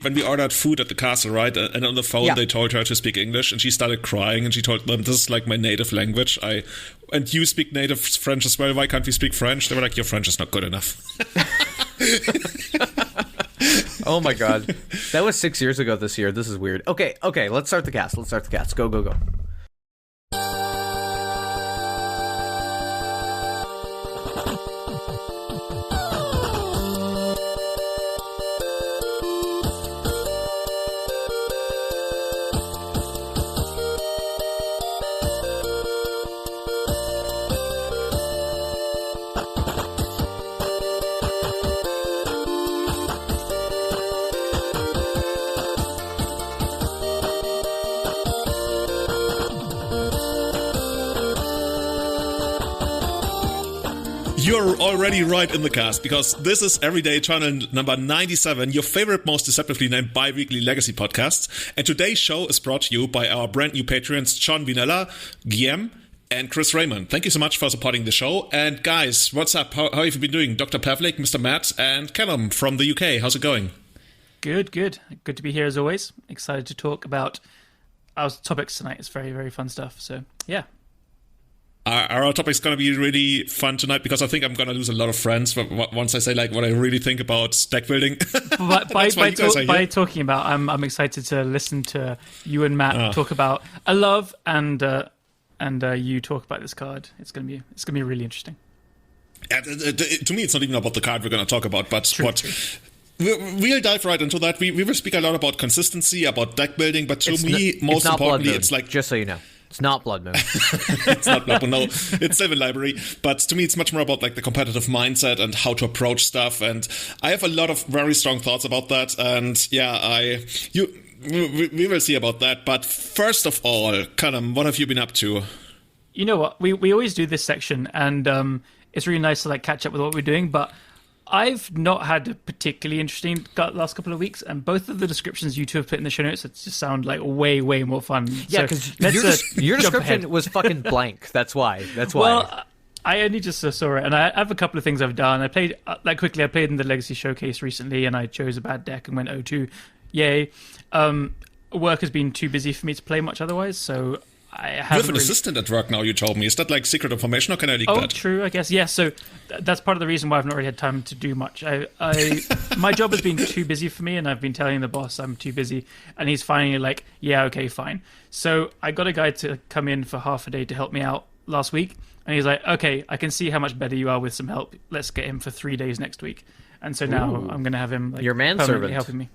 we ordered food at the castle, right? And on the phone they told her to speak English, and she started crying, and she told them, "This is like my native language. And you speak native French as well. Why can't we speak French?" They were like, "Your French is not good enough." Oh my god, that was 6 years ago this year. This is weird. Okay, let's start the cast. Go. You're already right in the cast, because this is Everyday Channel number 97, your favorite, most deceptively named bi-weekly legacy podcast. And today's show is brought to you by our brand new patrons, John Vinella, Guillaume, and Chris Raymond. Thank you so much for supporting the show. And guys, what's up? How have you been doing? Dr. Pavlik, Mr. Matt, and Callum from the UK. How's it going? Good. Good to be here as always. Excited to talk about our topics tonight. It's very, very fun stuff. So, yeah. Our topic's going to be really fun tonight, because I think I'm going to lose a lot of friends once I say like what I really think about deck building. By talking about, I'm excited to listen to you and Matt talk about a love and you talk about this card. It's going to be really interesting. To me, it's not even about the card we're going to talk about, but True. We'll dive right into that. We will speak a lot about consistency, about deck building, but to me, most importantly, it's like, just so you know. It's not Blood Moon. It's not Blood Moon, no. It's Sylvan Library. But to me, it's much more about like the competitive mindset and how to approach stuff. And I have a lot of very strong thoughts about that. And yeah, we will see about that. But first of all, Callum, what have you been up to? You know what? We always do this section, and it's really nice to like catch up with what we're doing. But I've not had a particularly interesting last couple of weeks, and both of the descriptions you two have put in the show notes just sound like way, way more fun. Yeah, because your description was fucking blank. That's why. Well, I only just saw it, and I have a couple of things I've done. I played, I played in the Legacy Showcase recently, and I chose a bad deck and went 0-2. Yay. Work has been too busy for me to play much otherwise, so I haven't. You have an assistant at work now, you told me. Is that like secret information, or can I leak that? Oh, true, I guess. Yeah, so that's part of the reason why I've not really had time to do much. My job has been too busy for me, and I've been telling the boss I'm too busy, and he's finally like, yeah, okay, fine. So I got a guy to come in for half a day to help me out last week, and he's like, okay, I can see how much better you are with some help. Let's get him for 3 days next week. And so now I'm going to have him like, your manservant helping me.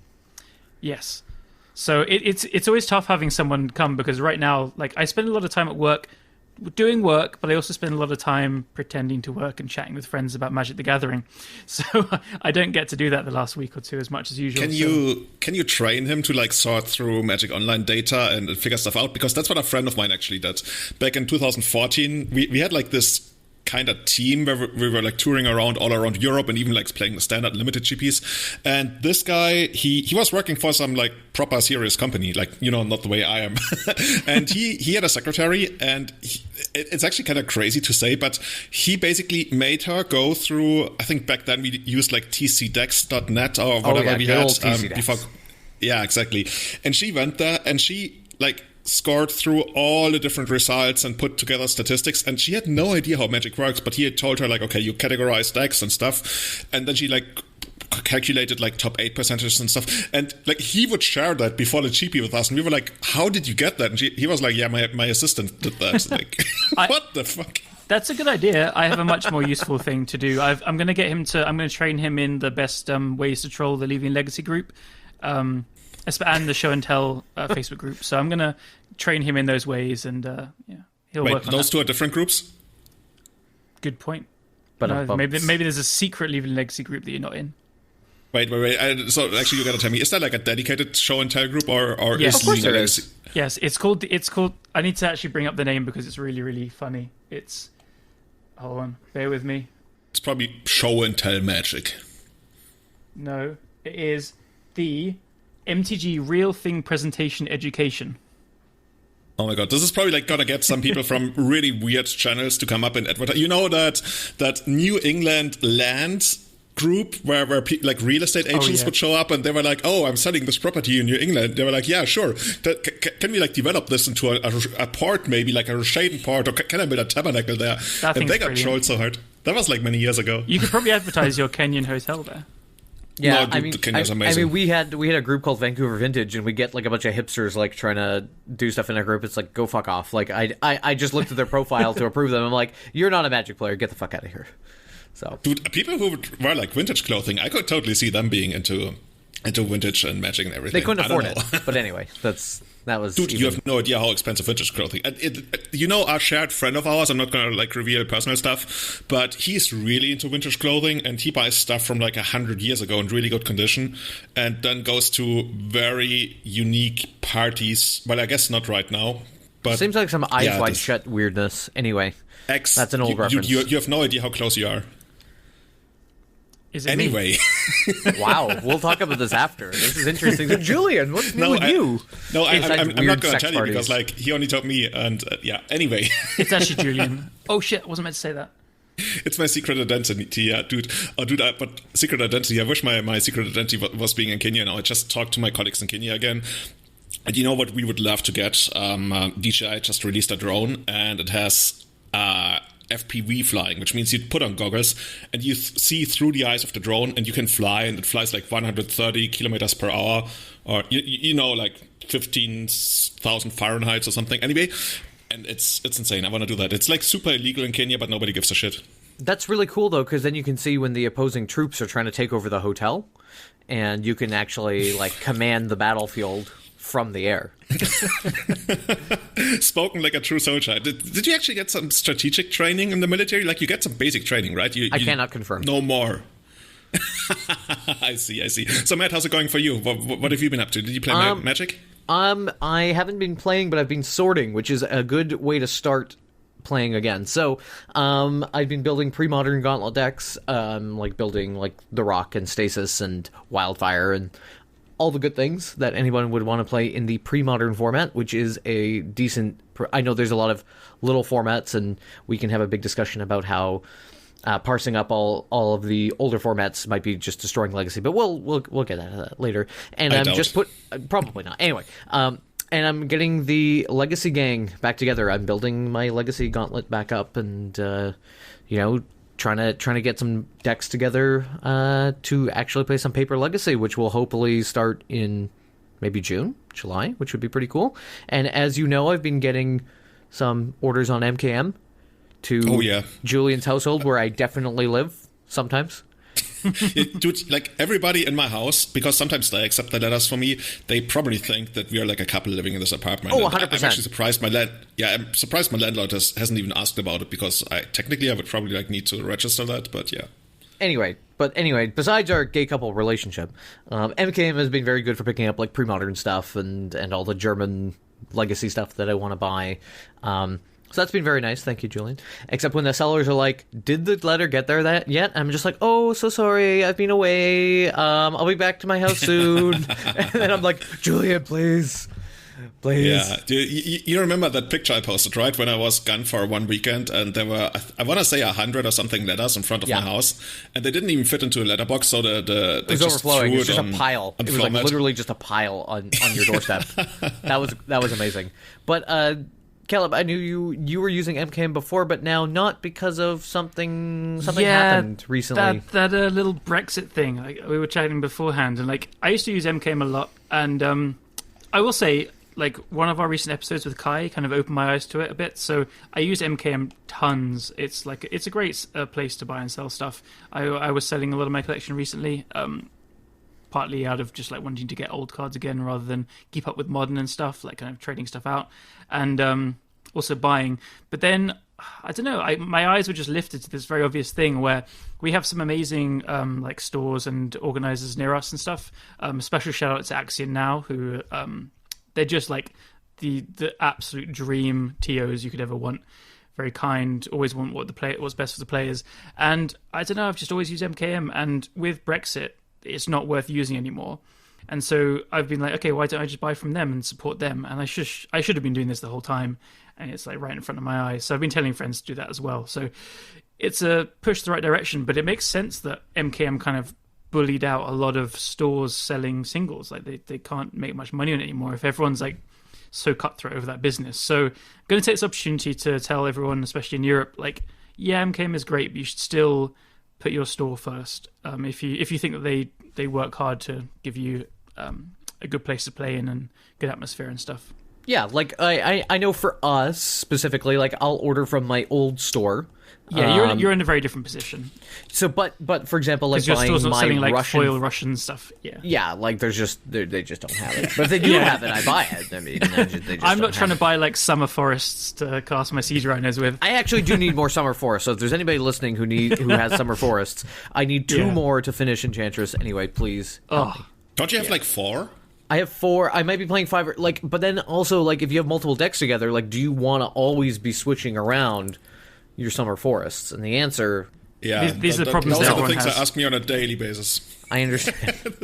Yes. So it's always tough having someone come, because right now, like, I spend a lot of time at work doing work, but I also spend a lot of time pretending to work and chatting with friends about Magic the Gathering. So I don't get to do that the last week or two as much as usual. Can you train him to like sort through Magic Online data and figure stuff out? Because that's what a friend of mine actually did. Back in 2014, we had like this kind of team where we were like touring around all around Europe and even like playing the standard limited GPs. And this guy, he was working for some like proper serious company, like, you know, not the way I am. And he had a secretary, and it's actually kind of crazy to say, but he basically made her go through, I think back then we used like tcdex.net or whatever we had before. Yeah, exactly. And she went there and she like scored through all the different results and put together statistics, and she had no idea how Magic works, but he had told her like, okay, you categorize decks and stuff, and then she like calculated like top 8 percentages and stuff, and like he would share that before the GP with us, and we were like, how did you get that? And he was like, yeah, my assistant did that. Like, what the fuck? That's a good idea. I have a much more useful thing to do. I'm going to train him in the best ways to troll the Leaving Legacy group, and the Show and Tell Facebook group. So I'm going to train him in those ways, and he'll work on those that. Two are different groups? Good point. But maybe there's a secret Leaving Legacy group that you're not in. Wait. So actually, you got to tell me, is that like a dedicated Show and Tell group, or yes, is Leaving Legacy? Yes, it's called. I need to actually bring up the name because it's really, really funny. It's. Hold on, bear with me. It's probably Show and Tell Magic. No, it is the MTG Real Thing Presentation Education. Oh my god, this is probably like gonna get some people from really weird channels to come up and advertise. You know that New England land group where like real estate agents would show up and they were like, oh, I'm selling this property in New England. They were like, yeah, sure. Can we like develop this into a port, maybe like a Rushaden port, or can I build a tabernacle there? And they got trolled so hard. That was like many years ago. You could probably advertise your Kenyan hotel there. Yeah, no, dude, I mean, we had a group called Vancouver Vintage, and we get like a bunch of hipsters like trying to do stuff in our group. It's like, go fuck off. Like I just looked at their profile to approve them. I'm like, you're not a Magic player. Get the fuck out of here. So, dude, people who wear like vintage clothing, I could totally see them being into vintage and Magic and everything. They couldn't afford it, but anyway, that was. Dude, you have no idea how expensive vintage clothing. Our shared friend of ours. I'm not gonna like reveal personal stuff, but he's really into vintage clothing, and he buys stuff from like 100 years ago in really good condition, and then goes to very unique parties. Well, I guess not right now, but seems like some eyes wide shut weirdness. Anyway, that's an old reference. You have no idea how close you are. Anyway. Wow, we'll talk about this after. This is interesting. So, Julian, what's new with you? No, I'm not going to tell you because like he only told me, and anyway. It's actually Julian. Oh shit, I wasn't meant to say that. It's my secret identity, yeah, dude. Oh, dude, but secret identity, I wish my secret identity was being in Kenya now. I just talked to my colleagues in Kenya again. And you know what we would love to get? DJI just released a drone, and it has FPV flying, which means you put on goggles and you see through the eyes of the drone, and you can fly, and it flies like 130 kilometers per hour, or like 15,000 Fahrenheit or something. Anyway, and it's insane. I want to do that. It's like super illegal in Kenya, but nobody gives a shit. That's really cool though, because then you can see when the opposing troops are trying to take over the hotel, and you can actually like command the battlefield from the air. Spoken like a true soldier. Did you actually get some strategic training in the military? Like you get some basic training, right? I cannot confirm. No more. I see. So Matt, how's it going for you? What have you been up to? Did you play Magic? I haven't been playing, but I've been sorting, which is a good way to start playing again. So I've been building pre-modern gauntlet decks, like building like the Rock and Stasis and Wildfire and all the good things that anyone would want to play in the pre-modern format, which is a decent... I know there's a lot of little formats, and we can have a big discussion about how parsing up all of the older formats might be just destroying Legacy, but we'll get at that later. And I'm just probably not. Anyway, and I'm getting the Legacy gang back together. I'm building my Legacy gauntlet back up, and trying to get some decks together to actually play some Paper Legacy, which will hopefully start in maybe June, July, which would be pretty cool. And as you know, I've been getting some orders on MKM to Julian's household, where I definitely live sometimes. Dude, like everybody in my house, because sometimes they accept the letters for me, they probably think that we are like a couple living in this apartment. Oh, 100%. I'm actually surprised I'm surprised my landlord hasn't even asked about it, because I would probably like need to register that, but yeah. Anyway, besides our gay couple relationship, MKM has been very good for picking up like pre-modern stuff and all the German Legacy stuff that I want to buy. So that's been very nice. Thank you, Julian. Except when the sellers are like, did the letter get there yet? I'm just like, oh, so sorry. I've been away. I'll be back to my house soon. And then I'm like, Julian, please. Yeah. You remember that picture I posted, right? When I was gone for one weekend, and there were, I want to say 100 or something letters in front of my house, and they didn't even fit into a letterbox, so it was overflowing. It was just a pile. It was like literally just a pile on your doorstep. That was amazing. But Callum, I knew you were using MKM before, but now not because of something happened recently. That little Brexit thing. Like, we were chatting beforehand, and like I used to use MKM a lot, and I will say, like, one of our recent episodes with Kai kind of opened my eyes to it a bit. So I use MKM tons. It's a great place to buy and sell stuff. I was selling a lot of my collection recently. Partly out of just like wanting to get old cards again rather than keep up with modern and stuff, like kind of trading stuff out, and also buying. But then, I don't know, my eyes were just lifted to this very obvious thing where we have some amazing like stores and organizers near us and stuff. Special shout out to Axion Now, who they're just like the absolute dream TOs you could ever want. Very kind, always want what's best for the players. And I don't know, I've just always used MKM, and with Brexit, it's not worth using anymore. And so I've been like, okay, why don't I just buy from them and support them? And I should have been doing this the whole time, and it's like right in front of my eyes. So I've been telling friends to do that as well. So it's a push the right direction, but it makes sense that MKM kind of bullied out a lot of stores selling singles. Like they can't make much money on it anymore if everyone's like so cutthroat over that business. So I'm going to take this opportunity to tell everyone, especially in Europe, like, yeah, MKM is great, but you should still put your store first. If you think that they work hard to give you a good place to play in and good atmosphere and stuff. Yeah, like I know for us specifically, like I'll order from my old store. Yeah, you're in a very different position. So, but for example, like your buying store's not my selling like Russian foil Russian stuff. Yeah, like they just don't have it. But if they do have it, I buy it. I mean, they just I'm not don't trying have to buy like summer forests to cast my siege rhinos with. I actually do need more summer forests. So if there's anybody listening who has summer forests, I need 2 more to finish Enchantress. Anyway, please. Help me. Don't you have like 4? I have 4. I might be playing 5. Like, but then also like if you have multiple decks together, like, do you want to always be switching around your summer forests? And the answer, these are the problems those that are the everyone things has. I ask me on a daily basis. I understand.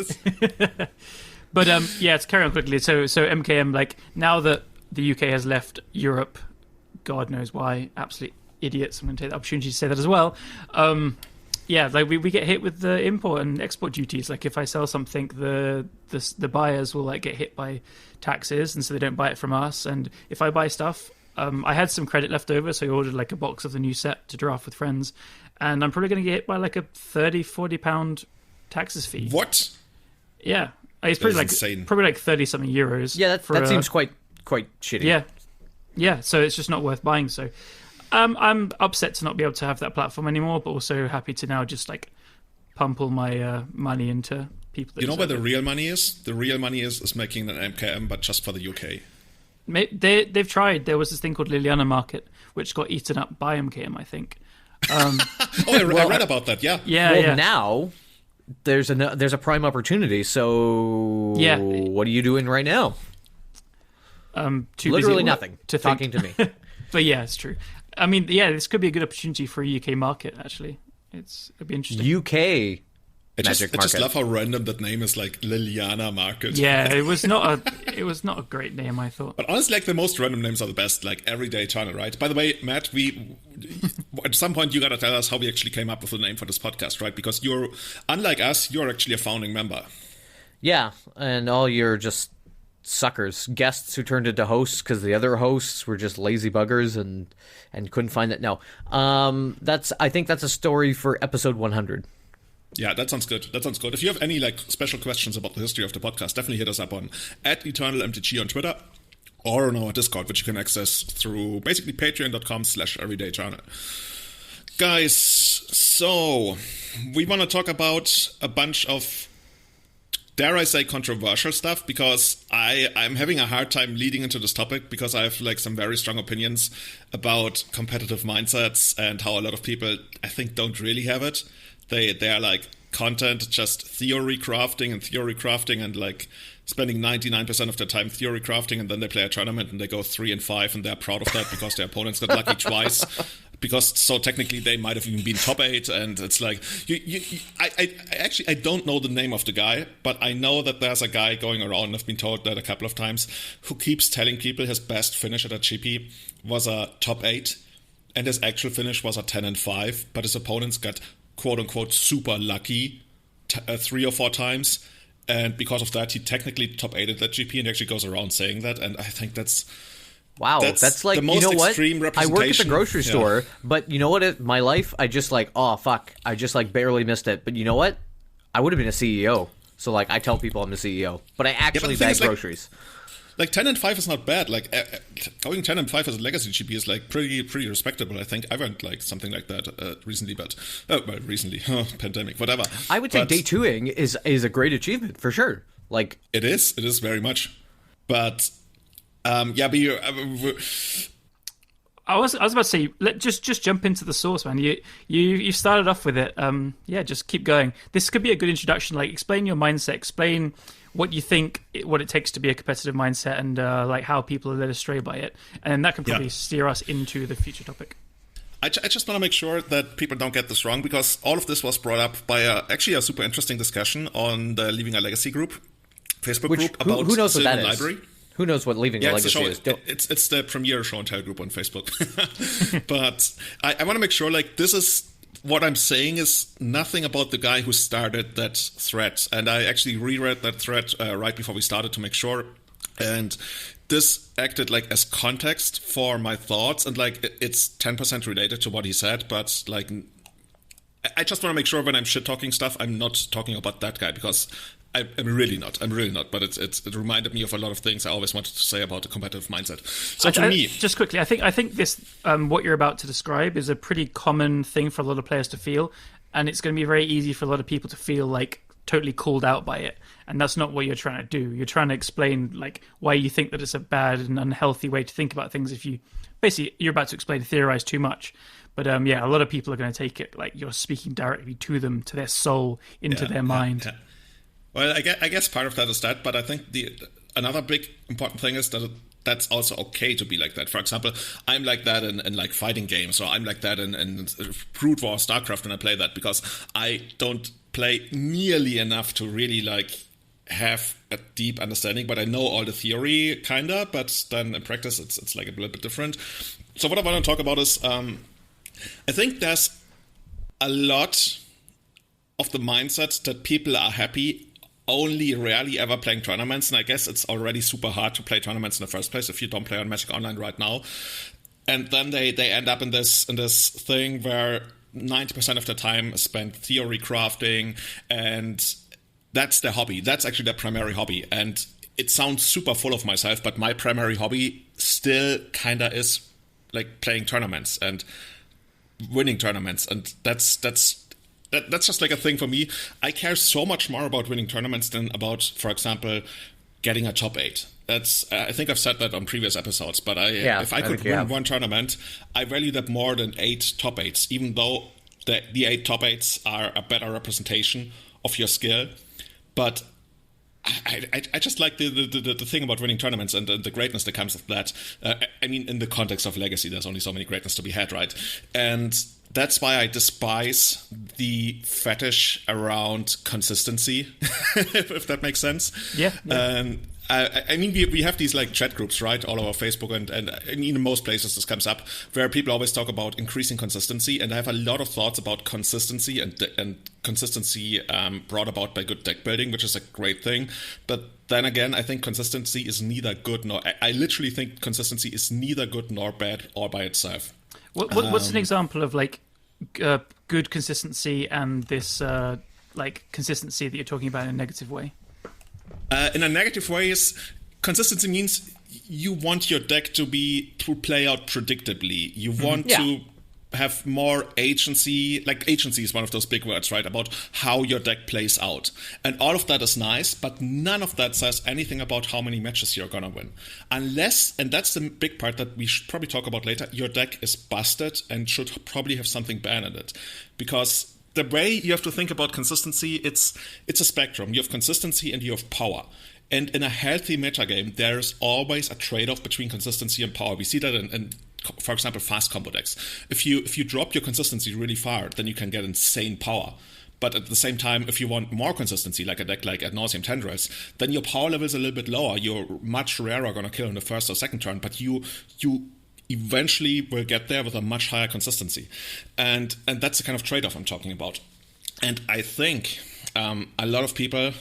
But to carry on quickly. So MKM, like, now that the UK has left Europe, God knows why, absolute idiots. I'm going to take the opportunity to say that as well. Like we get hit with the import and export duties. Like if I sell something, the buyers will like get hit by taxes, and so they don't buy it from us. And if I buy stuff, I had some credit left over, so I ordered like a box of the new set to draft with friends, and I'm probably going to get hit by like a £30-40 taxes fee. What? Yeah, it's probably like insane. Probably like 30 something euros. Yeah, that seems quite shitty. Yeah. So it's just not worth buying. So I'm upset to not be able to have that platform anymore, but also happy to now just like pump all my money into people. That you know where the real money is? The real money is making an MKM, but just for the UK. They've tried. There was this thing called Liliana Market, which got eaten up by MKM, I think. I read about that. Yeah. Now there's a prime opportunity. So what are you doing right now? Too Literally busy nothing. Talking to me. But yeah, it's true. I mean, yeah, this could be a good opportunity for a UK market. Actually, it'd be interesting. UK. I just love how random that name is, like Liliana Market. Yeah, it was not a great name, I thought. But honestly, like the most random names are the best, like Everyday Eternal, right? By the way, Matt, at some point you gotta tell us how we actually came up with the name for this podcast, right? Because unlike us, you're actually a founding member. Yeah, and all you're just suckers, guests who turned into hosts because the other hosts were just lazy buggers and couldn't find it. No, I think that's a story for episode 100. Yeah, that sounds good. If you have any like special questions about the history of the podcast, definitely hit us up on @EternalMTG on Twitter or on our Discord, which you can access through basically patreon.com/everydayeternal. Guys, so we want to talk about a bunch of, dare I say, controversial stuff, because I'm having a hard time leading into this topic because I have like some very strong opinions about competitive mindsets and how a lot of people, I think, don't really have it. They are like content, just theory crafting and like spending 99% of their time theory crafting, and then they play a tournament and they go 3-5 and they're proud of that because their opponents got lucky twice. Because so technically they might have even been top 8, and it's like I don't know the name of the guy, but I know that there's a guy going around, I've been told that a couple of times, who keeps telling people his best finish at a GP was a top 8, and his actual finish was a 10-5, but his opponents got quote unquote super lucky 3 or 4 times, and because of that he technically top 8 at that GP, and actually goes around saying that. And I think that's like, the most, you know extreme what? representation. I work at the grocery store, but you know what? My life, I just like, oh fuck, I just like barely missed it. But you know what? I would have been a CEO. So like, I tell people I'm a CEO, but I actually bag groceries. Like 10-5 is not bad. Like going 10-5 as a legacy GP is like pretty respectable. I think I went like something like that recently, but pandemic, whatever. I would say day 2ing is a great achievement for sure. Like it is very much. But but you. I was about to say, just jump into the source, man. You started off with it. Just keep going. This could be a good introduction. Like, explain your mindset. Explain what you think, what it takes to be a competitive mindset, and like how people are led astray by it. And that can probably steer us into the future topic. I just want to make sure that people don't get this wrong, because all of this was brought up by actually a super interesting discussion on the Leaving a Legacy group. Facebook Which, group about who knows what Sylvan that is? Library. Who knows what Leaving a It's a Legacy show. is? It's the premiere show and tell group on Facebook. But I want to make sure, like, this is what I'm saying is nothing about the guy who started that thread. And I actually reread that thread right before we started to make sure. And this acted like as context for my thoughts, and like it's 10% related to what he said, but like I just want to make sure when I'm shit talking stuff, I'm not talking about that guy, because I'm really not. But it reminded me of a lot of things I always wanted to say about the competitive mindset. So to me, just quickly, I think this what you're about to describe is a pretty common thing for a lot of players to feel, and it's going to be very easy for a lot of people to feel like totally called out by it, and that's not what you're trying to do. You're trying to explain like why you think that it's a bad and unhealthy way to think about things. If you basically you're about to explain, theorize too much. But yeah, a lot of people are going to take it like you're speaking directly to them, to their soul, into their mind. Yeah. Well, I guess part of that is that, but I think another big important thing is that that's also okay to be like that. For example, I'm like that in like fighting games, or I'm like that in Brood War, StarCraft when I play that, because I don't play nearly enough to really like have a deep understanding, but I know all the theory kinda, but then in practice it's like a little bit different. So what I want to talk about is I think there's a lot of the mindset that people are happy only rarely ever playing tournaments, and I guess it's already super hard to play tournaments in the first place if you don't play on Magic Online right now. And then they end up in this thing where 90% of their time is spent theory crafting, and that's their hobby. That's actually their primary hobby. And it sounds super full of myself, but my primary hobby still kinda is like playing tournaments and winning tournaments, and that's just like a thing for me. I care so much more about winning tournaments than about, for example, getting a top 8. That's I think I've said that on previous episodes, but if I could win one tournament, I value that more than 8 top 8s, even though the 8 top 8s are a better representation of your skill. But I just like the thing about winning tournaments and the greatness that comes with that. I mean, in the context of Legacy, there's only so many greatness to be had, right? And that's why I despise the fetish around consistency, if that makes sense. Yeah. I mean, we have these like chat groups, right, all over Facebook, and in most places this comes up, where people always talk about increasing consistency, and I have a lot of thoughts about consistency and consistency brought about by good deck building, which is a great thing. But then again, I think consistency is neither good nor... I literally think consistency is neither good nor bad or by itself. What's an example of like good consistency and this like consistency that you're talking about in a negative way? In a negative way, is consistency means you want your deck to play out predictably. You want to have more agency. Like, agency is one of those big words, right? About how your deck plays out. And all of that is nice, but none of that says anything about how many matches you're gonna win. Unless, and that's the big part that we should probably talk about later, your deck is busted and should probably have something bad in it. Because the way you have to think about consistency, it's a spectrum. You have consistency and you have power. And in a healthy metagame, there's always a trade-off between consistency and power. We see that in for example, fast combo decks. If you drop your consistency really far, then you can get insane power. But at the same time, if you want more consistency, like a deck like Ad Nauseam Tendrils, then your power level is a little bit lower. You're much rarer going to kill in the first or second turn, but you eventually will get there with a much higher consistency. And that's the kind of trade-off I'm talking about. And I think a lot of people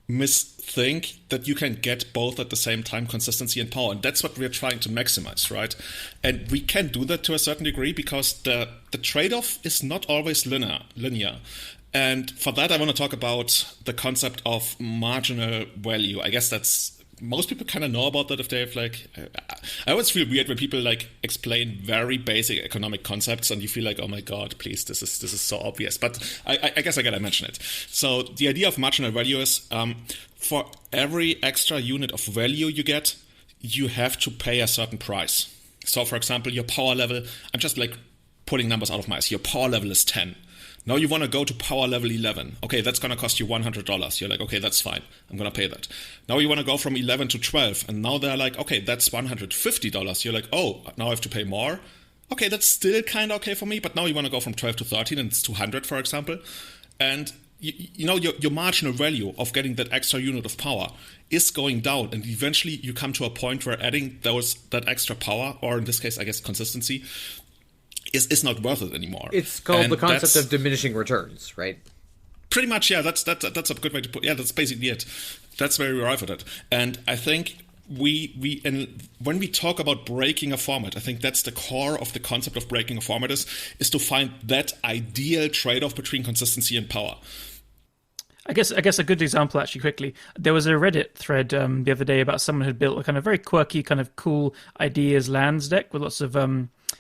misthink that you can get both at the same time, consistency and power. And that's what we're trying to maximize, right? And we can do that to a certain degree because the trade-off is not always linear. And for that, I want to talk about the concept of marginal value. I guess that's... Most people kind of know about that if they have like... I always feel weird when people like explain very basic economic concepts and you feel like, oh my God, please, this is so obvious. But I guess I gotta mention it. So the idea of marginal value is for every extra unit of value you get, you have to pay a certain price. So for example, your power level, I'm just like pulling numbers out of my ass. Your power level is 10. Now you want to go to power level 11. Okay, that's going to cost you $100. You're like, okay, that's fine. I'm going to pay that. Now you want to go from 11 to 12. And now they're like, okay, that's $150. You're like, oh, now I have to pay more. Okay, that's still kind of okay for me. But now you want to go from 12 to 13 and it's 200, for example. And you know, your marginal value of getting that extra unit of power is going down, and eventually you come to a point where adding that extra power, or in this case, I guess, consistency, is not worth it anymore. It's called the concept of diminishing returns, right? Pretty much, yeah. That's a good way to put. Yeah, that's basically it. That's where we arrive at it. And I think when we talk about breaking a format, I think that's the core of the concept of breaking a format is to find that ideal trade-off between consistency and power. I guess a good example, actually, quickly. There was a Reddit thread the other day about someone who had built a kind of very quirky, kind of cool ideas lands deck with lots of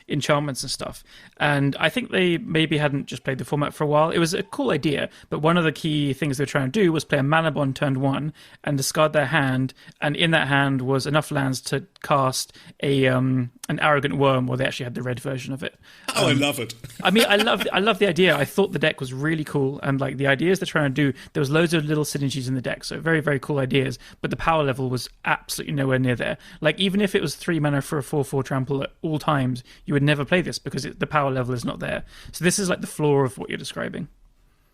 enchantments and stuff. And I think they maybe hadn't just played the format for a while. It was a cool idea, but one of the key things they were trying to do was play a mana bond turn 1 and discard their hand. And in that hand was enough lands to cast an arrogant worm, or they actually had the red version of it. Oh, I love it. I mean, I love the idea. I thought the deck was really cool, and like the ideas they're trying to do, there was loads of little synergies in the deck, so very, very cool ideas, but the power level was absolutely nowhere near there. Like, even if it was 3 mana for a 4/4 trample at all times, you would never play this because the power level is not there. So this is like the floor of what you're describing.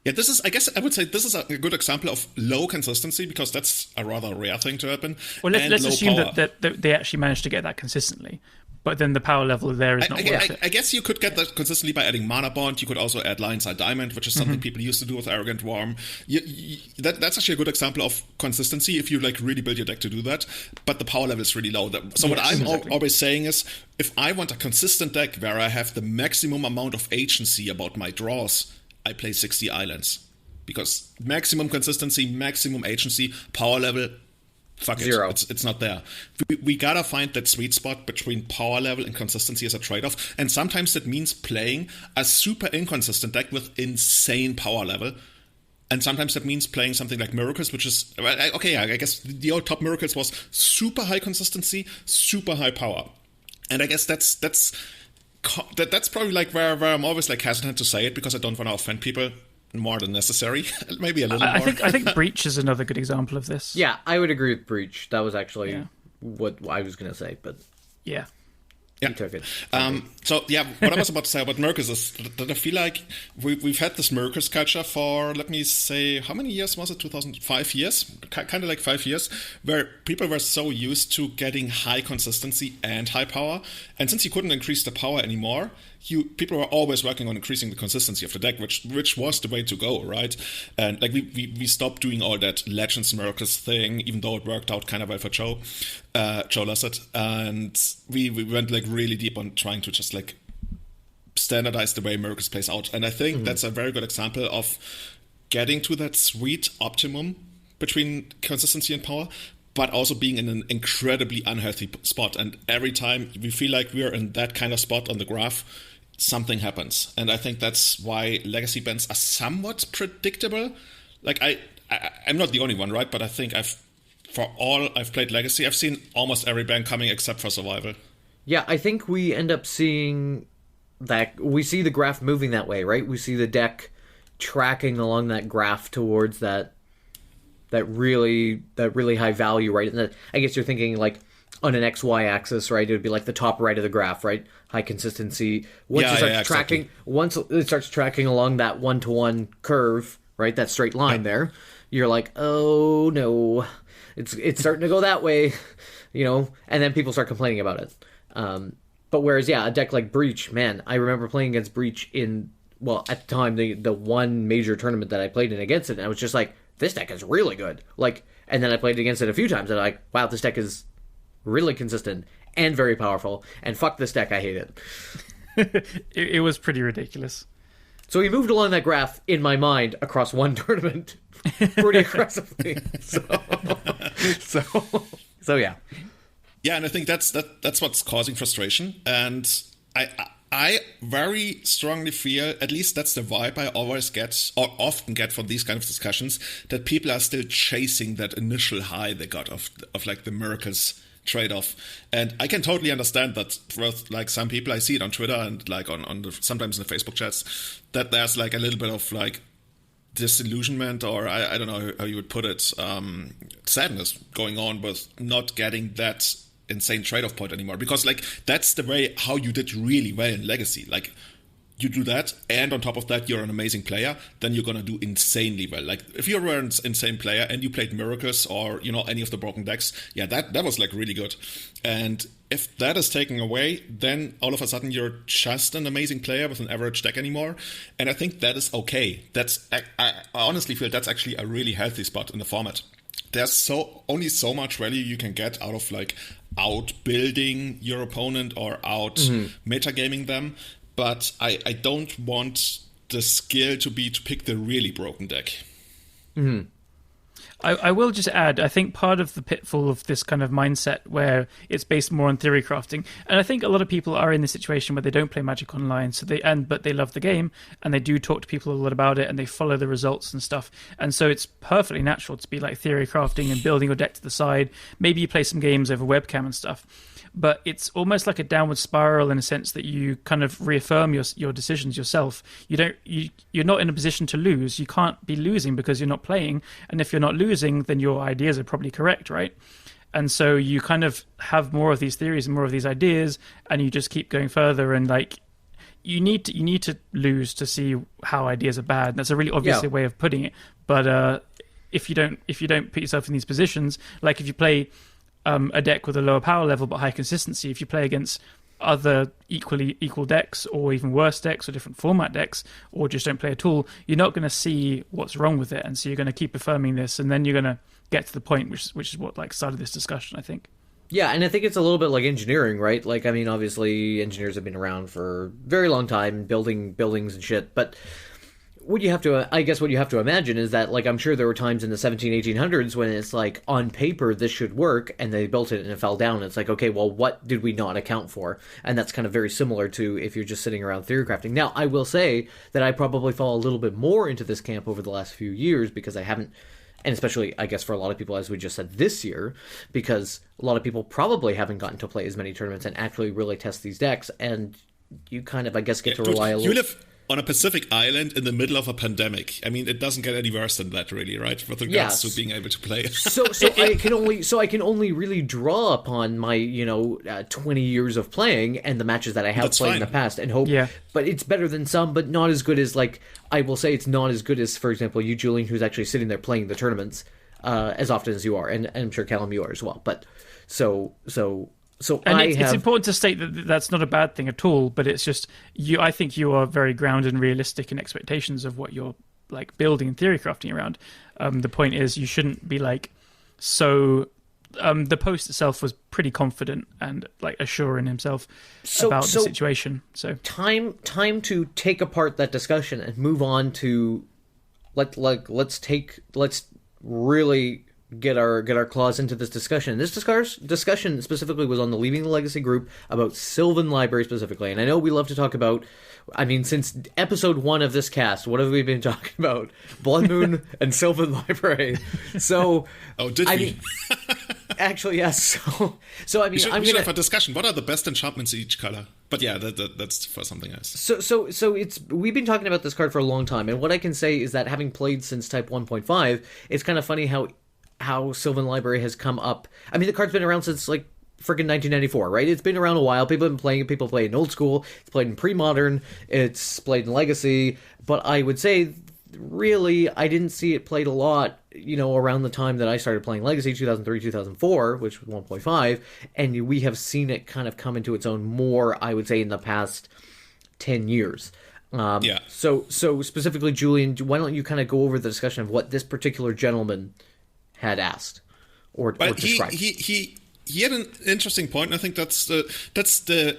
Yeah, this is, I guess I would say this is a good example of low consistency, because that's a rather rare thing to happen. Well, let's assume that they actually managed to get that consistently. But then the power level there is not worth it. I guess you could get that consistently by adding Mana Bond. You could also add Lionside Diamond, which is something people used to do with Arrogant Worm. That's actually a good example of consistency if you like really build your deck to do that. But the power level is really low. So what I'm always saying is, if I want a consistent deck where I have the maximum amount of agency about my draws, I play 60 islands. Because maximum consistency, maximum agency, power level, fuck Zero. It's not there. We gotta find that sweet spot between power level and consistency as a trade-off. And sometimes that means playing a super inconsistent deck with insane power level. And sometimes that means playing something like Miracles, which is, okay, I guess the old top Miracles was super high consistency, super high power. And I guess that's probably like where I'm always like hesitant to say it, because I don't want to offend people more than necessary. Maybe a little more. I think Breach is another good example of this. Yeah, I would agree with Breach. That was actually what I was going to say, but yeah. You took it. So, yeah, what I was about to say about Miracles is that I feel like we've had this Miracles culture for, let me say, how many years was it? 5 years? Kind of like 5 years, where people were so used to getting high consistency and high power. And since you couldn't increase the power anymore, people were always working on increasing the consistency of the deck, which was the way to go, right? And like we stopped doing all that Legends Miracles thing, even though it worked out kind of well for Joe Lassett, and we went like really deep on trying to just like standardize the way Miracles plays out. And I think that's a very good example of getting to that sweet optimum between consistency and power, but also being in an incredibly unhealthy spot. And every time we feel like we're in that kind of spot on the graph, something happens. And I think that's why legacy bans are somewhat predictable. Like I'm not the only one, right? But I think I've played legacy, I've seen almost every ban coming except for survival. Yeah, I think we end up seeing that, we see the graph moving that way, right? We see the deck tracking along that graph towards that really high value, right? And I guess you're thinking like on an XY axis, right? It would be like the top right of the graph, right? High consistency. Once it starts tracking along that 1-to-1 curve, right? That straight line there, you're like, oh no, it's starting to go that way, and then people start complaining about it. But whereas, a deck like Breach, man, I remember playing against Breach at the time, the one major tournament that I played in against it, and I was just like, this deck is really good. And then I played against it a few times, and I'm like, wow, this deck is really consistent and very powerful, and fuck this deck, I hate it. It was pretty ridiculous. So he moved along that graph in my mind across one tournament pretty aggressively. So yeah. Yeah, and I think that's what's causing frustration. And I very strongly feel, at least that's the vibe I always get, or often get from these kind of discussions, that people are still chasing that initial high they got of like the Miracles trade-off. And I can totally understand that for like some people, I see it on Twitter and like sometimes in the Facebook chats, that there's like a little bit of like disillusionment, or I don't know how you would put it, sadness going on with not getting that insane trade-off point anymore, because like that's the way how you did really well in Legacy. Like you do that, and on top of that, you're an amazing player, then you're gonna do insanely well. Like, if you were an insane player and you played Miracles or, any of the broken decks, yeah, that was like really good. And if that is taken away, then all of a sudden you're just an amazing player with an average deck anymore. And I think that is okay. I honestly feel that's actually a really healthy spot in the format. There's only so much value you can get out of like outbuilding your opponent or metagaming them. But I don't want the skill to be to pick the really broken deck. Mm-hmm. I will just add, I think part of the pitfall of this kind of mindset where it's based more on theory crafting, and I think a lot of people are in this situation where they don't play Magic Online, but they love the game, and they do talk to people a lot about it, and they follow the results and stuff, and so it's perfectly natural to be like theory crafting and building your deck to the side. Maybe you play some games over webcam and stuff. But it's almost like a downward spiral in a sense that you kind of reaffirm your decisions yourself. You're not in a position to lose. You can't be losing because you're not playing. And if you're not losing, then your ideas are probably correct, right? And so you kind of have more of these theories and more of these ideas, and you just keep going further. And like you need to lose to see how ideas are bad. That's a really obvious way of putting it. But if you don't put yourself in these positions, like if you play a deck with a lower power level but high consistency, if you play against other equal decks or even worse decks or different format decks, or just don't play at all, you're not going to see what's wrong with it, and so you're going to keep affirming this, and then you're going to get to the point which is what like started this discussion, I think. Yeah, and I think it's a little bit like engineering, right? Like, I mean, obviously engineers have been around for a very long time building buildings and shit, but what you have to imagine is that, like, I'm sure there were times in the 1800s when it's like, on paper, this should work, and they built it and it fell down. It's like, okay, well, what did we not account for? And that's kind of very similar to if you're just sitting around theory crafting. Now, I will say that I probably fall a little bit more into this camp over the last few years because I haven't, and especially, I guess, for a lot of people, as we just said, this year, because a lot of people probably haven't gotten to play as many tournaments and actually really test these decks, and you kind of, I guess, get to rely a little... You live on a Pacific island in the middle of a pandemic. I mean, it doesn't get any worse than that, really, right? With regards to being able to play. So I can only really draw upon my 20 years of playing and the matches that I have played in the past and hope. Yeah. But it's better than some, but not as good as, like, I will say it's not as good as, for example, you, Julian, who's actually sitting there playing the tournaments as often as you are, and I'm sure Callum, you are as well. But so it's important to state that that's not a bad thing at all, but it's just I think you are very grounded and realistic in expectations of what you're like building and theory crafting around. The point is you shouldn't be like so. The post itself was pretty confident and like assuring himself about the situation. So time to take apart that discussion and move on to let's really get our claws into this discussion. This discussion specifically was on the Leaving the Legacy group about Sylvan Library specifically. And I know we love to talk about, I mean, since episode 1 of this cast, what have we been talking about? Blood Moon and Sylvan Library. So, did we? Actually, yes. So I mean, we should have a discussion. What are the best enchantments in each color? But yeah, that's for something else. So we've been talking about this card for a long time, and what I can say is that having played since Type 1.5, it's kind of funny how Sylvan Library has come up. I mean, the card's been around since, like, freaking 1994, right? It's been around a while. People have been playing it. People play it in Old School. It's played in Pre-Modern. It's played in Legacy. But I would say, really, I didn't see it played a lot, around the time that I started playing Legacy, 2003, 2004, which was 1.5. And we have seen it kind of come into its own more, I would say, in the past 10 years. Yeah. So specifically, Julian, why don't you kind of go over the discussion of what this particular gentleman had asked or described. He had an interesting point, and I think that's the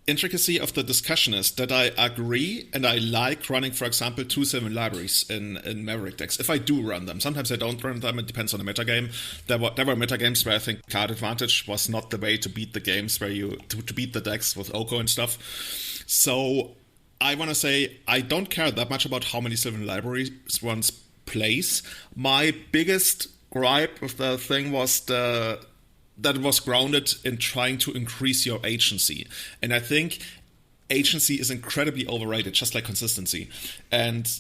intricacy of the discussion is that I agree and I like running, for example, 2 Sylvan Libraries in Maverick decks. If I do run them, sometimes I don't run them. It depends on the metagame. There were metagames where I think card advantage was not the way to beat the games where to beat the decks with Oko and stuff. So I want to say I don't care that much about how many Sylvan Libraries one plays. My biggest gripe with the thing was that it was grounded in trying to increase your agency. And I think agency is incredibly overrated, just like consistency. And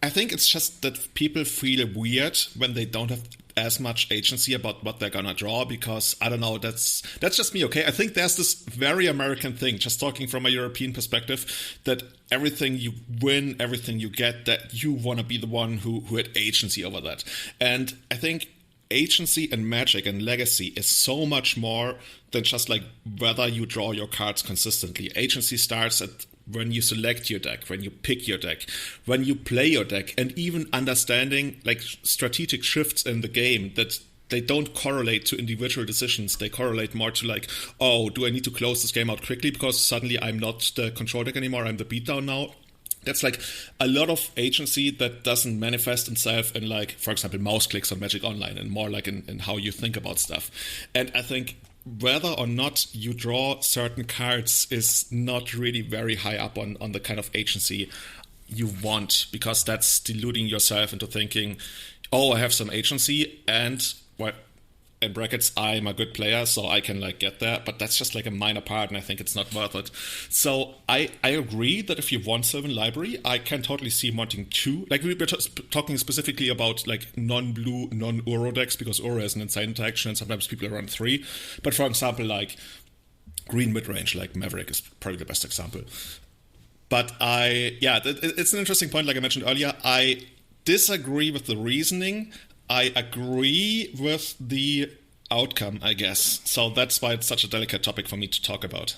I think it's just that people feel weird when they don't have as much agency about what they're gonna draw, because I don't know, that's just me. Okay, I think there's this very American thing, just talking from a European perspective, that everything you win, everything you get, that you want to be the one who had agency over that. And I think agency and Magic and Legacy is so much more than just like whether you draw your cards consistently. Agency starts at when you select your deck, when you pick your deck, when you play your deck, and even understanding like strategic shifts in the game that they don't correlate to individual decisions. They correlate more to like, oh, do I need to close this game out quickly because suddenly I'm not the control deck anymore, I'm the beatdown now? That's like a lot of agency that doesn't manifest itself in like, for example, mouse clicks on Magic Online, and more like in how you think about stuff. And I think whether or not you draw certain cards is not really very high up on the kind of agency you want, because that's deluding yourself into thinking, oh, I have some agency, and what, in brackets, I'm a good player, so I can like get there, but that's just like a minor part, and I think it's not worth it. So I agree that if you want Sylvan Library, I can totally see wanting two. Like, we were talking specifically about like non-blue, non-Uro decks, because Uro is an insane interaction, and sometimes people run 3. But for example, like green mid-range, like Maverick is probably the best example. But it's an interesting point, like I mentioned earlier. I disagree with the reasoning. I agree with the outcome, I guess. So that's why it's such a delicate topic for me to talk about.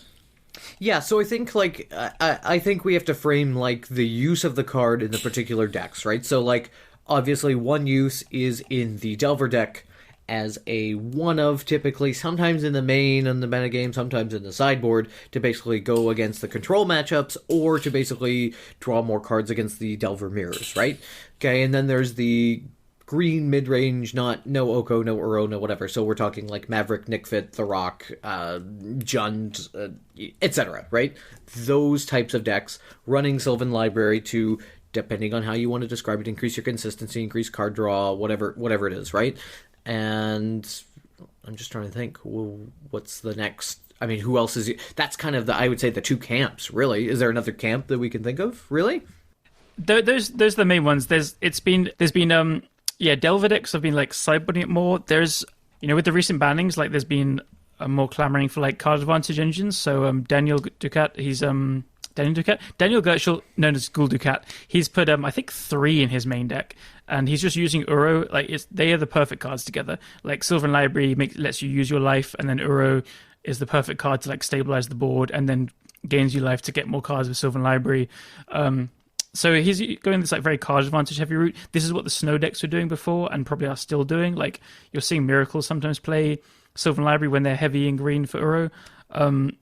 Yeah, so I think like I think we have to frame like the use of the card in the particular decks, right? So like obviously one use is in the Delver deck as a one of, typically, sometimes in the main and the metagame, sometimes in the sideboard, to basically go against the control matchups, or to basically draw more cards against the Delver mirrors, right? Okay, and then there's the green mid-range, no Oko, no Uro, no whatever. So we're talking like Maverick, Nickfit, The Rock, Jund, etc., right? Those types of decks running Sylvan Library to, depending on how you want to describe it, increase your consistency, increase card draw, whatever it is, right? And I'm just trying to think, well, what's the next? I mean, who else is? That's kind of I would say the two camps, really. Is there another camp that we can think of, really? Those are the main ones. There's been Delver decks have been like sideboarding it more. There's, with the recent bannings, like there's been more clamoring for like card advantage engines. So Daniel Ducat, Daniel Gertschel, known as Ghoul Ducat, he's put I think 3 in his main deck, and he's just using Uro. Like they are the perfect cards together. Like Sylvan Library lets you use your life, and then Uro is the perfect card to like stabilize the board, and then gains you life to get more cards with Sylvan Library. So he's going this like very card advantage heavy route. This is what the snow decks were doing before, and probably are still doing. Like you're seeing Miracles sometimes play Sylvan Library when they're heavy in green for Uro.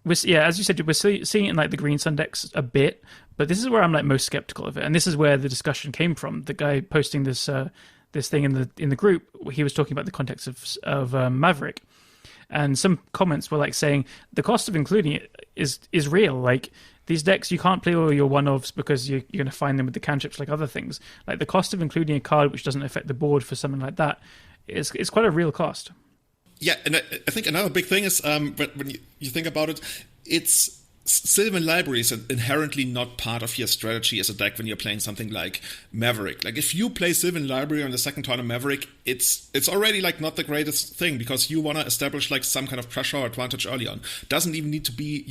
As you said, we're seeing it in like the Green Sun decks a bit, but this is where I'm like most skeptical of it, and this is where the discussion came from. The guy posting this thing in the group, he was talking about the context of Maverick, and some comments were like saying the cost of including it is real. Like these decks, you can't play all your one-offs because you're going to find them with the cantrips like other things. Like the cost of including a card which doesn't affect the board for something like that is quite a real cost. Yeah, and I think another big thing is when you think about it, it's Sylvan Library is inherently not part of your strategy as a deck when you're playing something like Maverick. Like if you play Sylvan Library on the second turn of Maverick, it's already like not the greatest thing, because you want to establish like some kind of pressure or advantage early on. Doesn't even need to be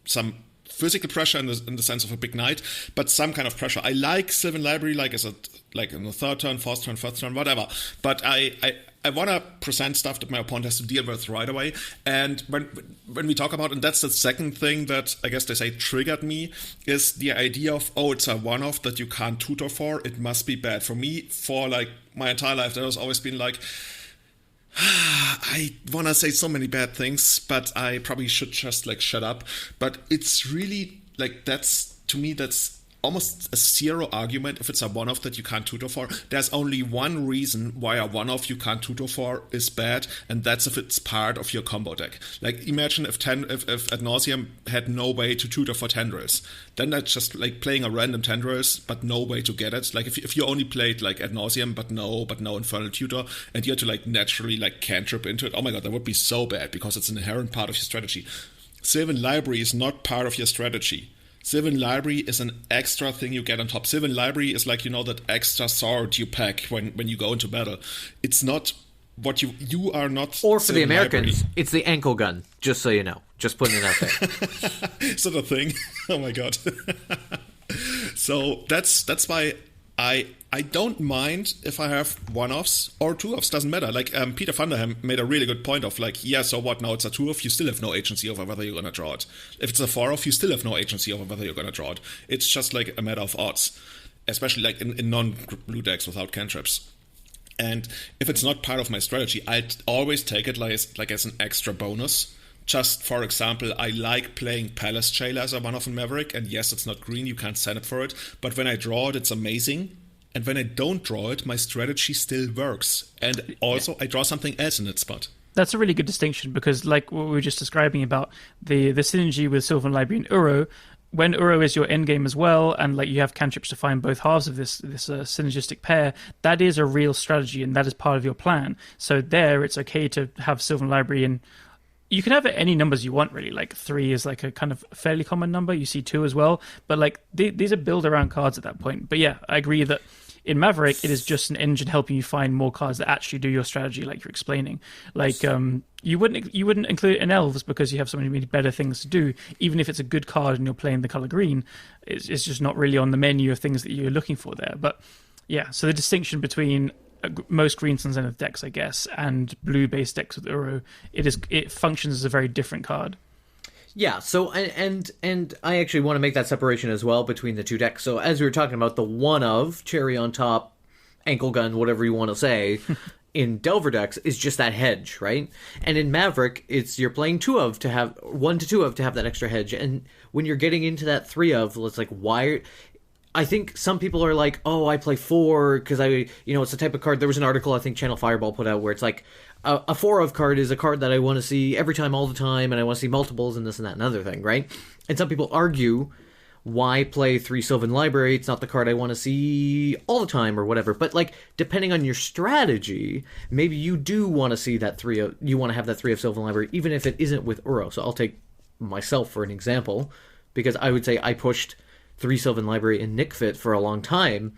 some physical pressure in the sense of a big knight, but some kind of pressure. I like Sylvan Library like in the third turn, fourth turn, fifth turn, whatever. But I want to present stuff that my opponent has to deal with right away. And when we talk about, and that's the second thing that I guess they say triggered me, is the idea of, oh, it's a one-off that you can't tutor for. It must be bad. For me, for like my entire life, that has always been like, I want to say so many bad things, but I probably should just like shut up. But it's really like, to me, that's almost a zero argument if it's a one-off that you can't tutor for. There's only one reason why a one-off you can't tutor for is bad, and that's if it's part of your combo deck. Like imagine if Ad Nauseam had no way to tutor for Tendrils, then that's just like playing a random Tendrils but no way to get it. Like if you only played like Ad Nauseam but no Infernal Tutor, and you had to like naturally like cantrip into it, oh my god, that would be so bad because it's an inherent part of your strategy. Sylvan Library is not part of your strategy. Sylvan Library is an extra thing you get on top. Sylvan Library is like, that extra sword you pack when you go into battle. It's not what you are not. Or for Sylvan the Americans, Library. it's the ankle gun, just so you know. Just putting it out there. Is that a thing? Oh my god. So that's why I don't mind if I have one-offs or two-offs, doesn't matter. Like Peter Vanderham made a really good point of like, yeah, so what, now it's a two-off, you still have no agency over whether you're going to draw it. If it's a four-off, you still have no agency over whether you're going to draw it. It's just like a matter of odds, especially like in non-blue decks without cantrips. And if it's not part of my strategy, I'd always take it like as an extra bonus. Just, for example, I like playing Palace Jailer as a one-off in Maverick, and yes, it's not green, you can't sign up for it, but when I draw it, it's amazing, and when I don't draw it, my strategy still works, and also I draw something else in its spot. That's a really good distinction, because like what we were just describing about the synergy with Sylvan Library and Uro, when Uro is your endgame as well, and like you have cantrips to find both halves of this synergistic pair, that is a real strategy, and that is part of your plan. So there, it's okay to have Sylvan Library in. You can have any numbers you want, really. Like 3 is like a kind of fairly common number. You see 2 as well. But like these are build-around cards at that point. But yeah, I agree that in Maverick, it is just an engine helping you find more cards that actually do your strategy, like you're explaining. Like you wouldn't include it in Elves because you have so many better things to do. Even if it's a good card and you're playing the color green, it's just not really on the menu of things that you're looking for there. But yeah, so the distinction between most green Sun Zenith decks, I guess, and blue-based decks with Uro, it functions as a very different card. Yeah, so, and I actually want to make that separation as well between the two decks. So as we were talking about, the one of, cherry on top, ankle gun, whatever you want to say, in Delver decks is just that hedge, right? And in Maverick, it's you're playing 2 of to have 1 to 2 of to have that extra hedge. And when you're getting into that 3 of, it's like, why... I think some people are like, oh, I play 4 because it's the type of card. There was an article I think Channel Fireball put out where it's like a 4 of card is a card that I want to see every time, all the time, and I want to see multiples and this and that and other thing, right? And some people argue, why play 3 Sylvan Library? It's not the card I want to see all the time or whatever. But like, depending on your strategy, maybe you do want to see that 3 of, you want to have that 3 of Sylvan Library, even if it isn't with Uro. So I'll take myself for an example, because I would say I pushed 3 Sylvan Library in Nick Fit for a long time,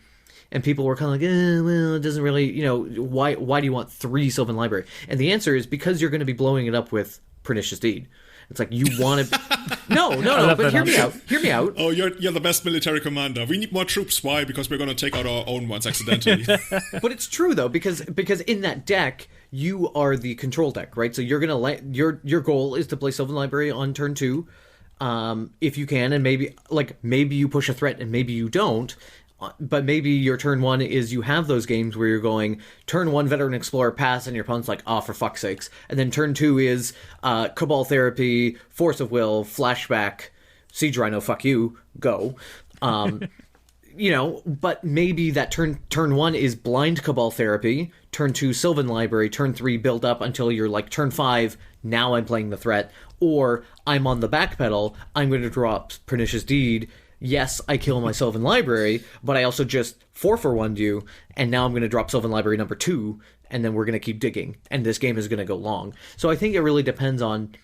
and people were kind of like, well, it doesn't really, why do you want 3 Sylvan Library? And the answer is because you're going to be blowing it up with Pernicious Deed. It's like, you want to... No, but hear me out. Oh, you're the best military commander. We need more troops. Why? Because we're going to take out our own ones accidentally. But it's true, though, because in that deck, you are the control deck, right? So you're going to your goal is to play Sylvan Library on turn 2, if you can, and maybe you push a threat and maybe you don't, but maybe your turn 1 is you have those games where you're going turn 1 Veteran Explorer pass and your opponent's like, oh, for fuck's sakes, and then turn 2 is Cabal Therapy, Force of Will, Flashback, Siege Rhino, fuck you, go. But maybe that turn 1 is Blind Cabal Therapy, turn 2 Sylvan Library, turn 3 build up until you're like turn 5, now I'm playing the threat, or I'm on the back pedal, I'm going to drop Pernicious Deed, yes, I kill my Sylvan Library, but I also just 4-for-1'd you, and now I'm going to drop Sylvan Library number 2, and then we're going to keep digging, and this game is going to go long. So I think it really depends on,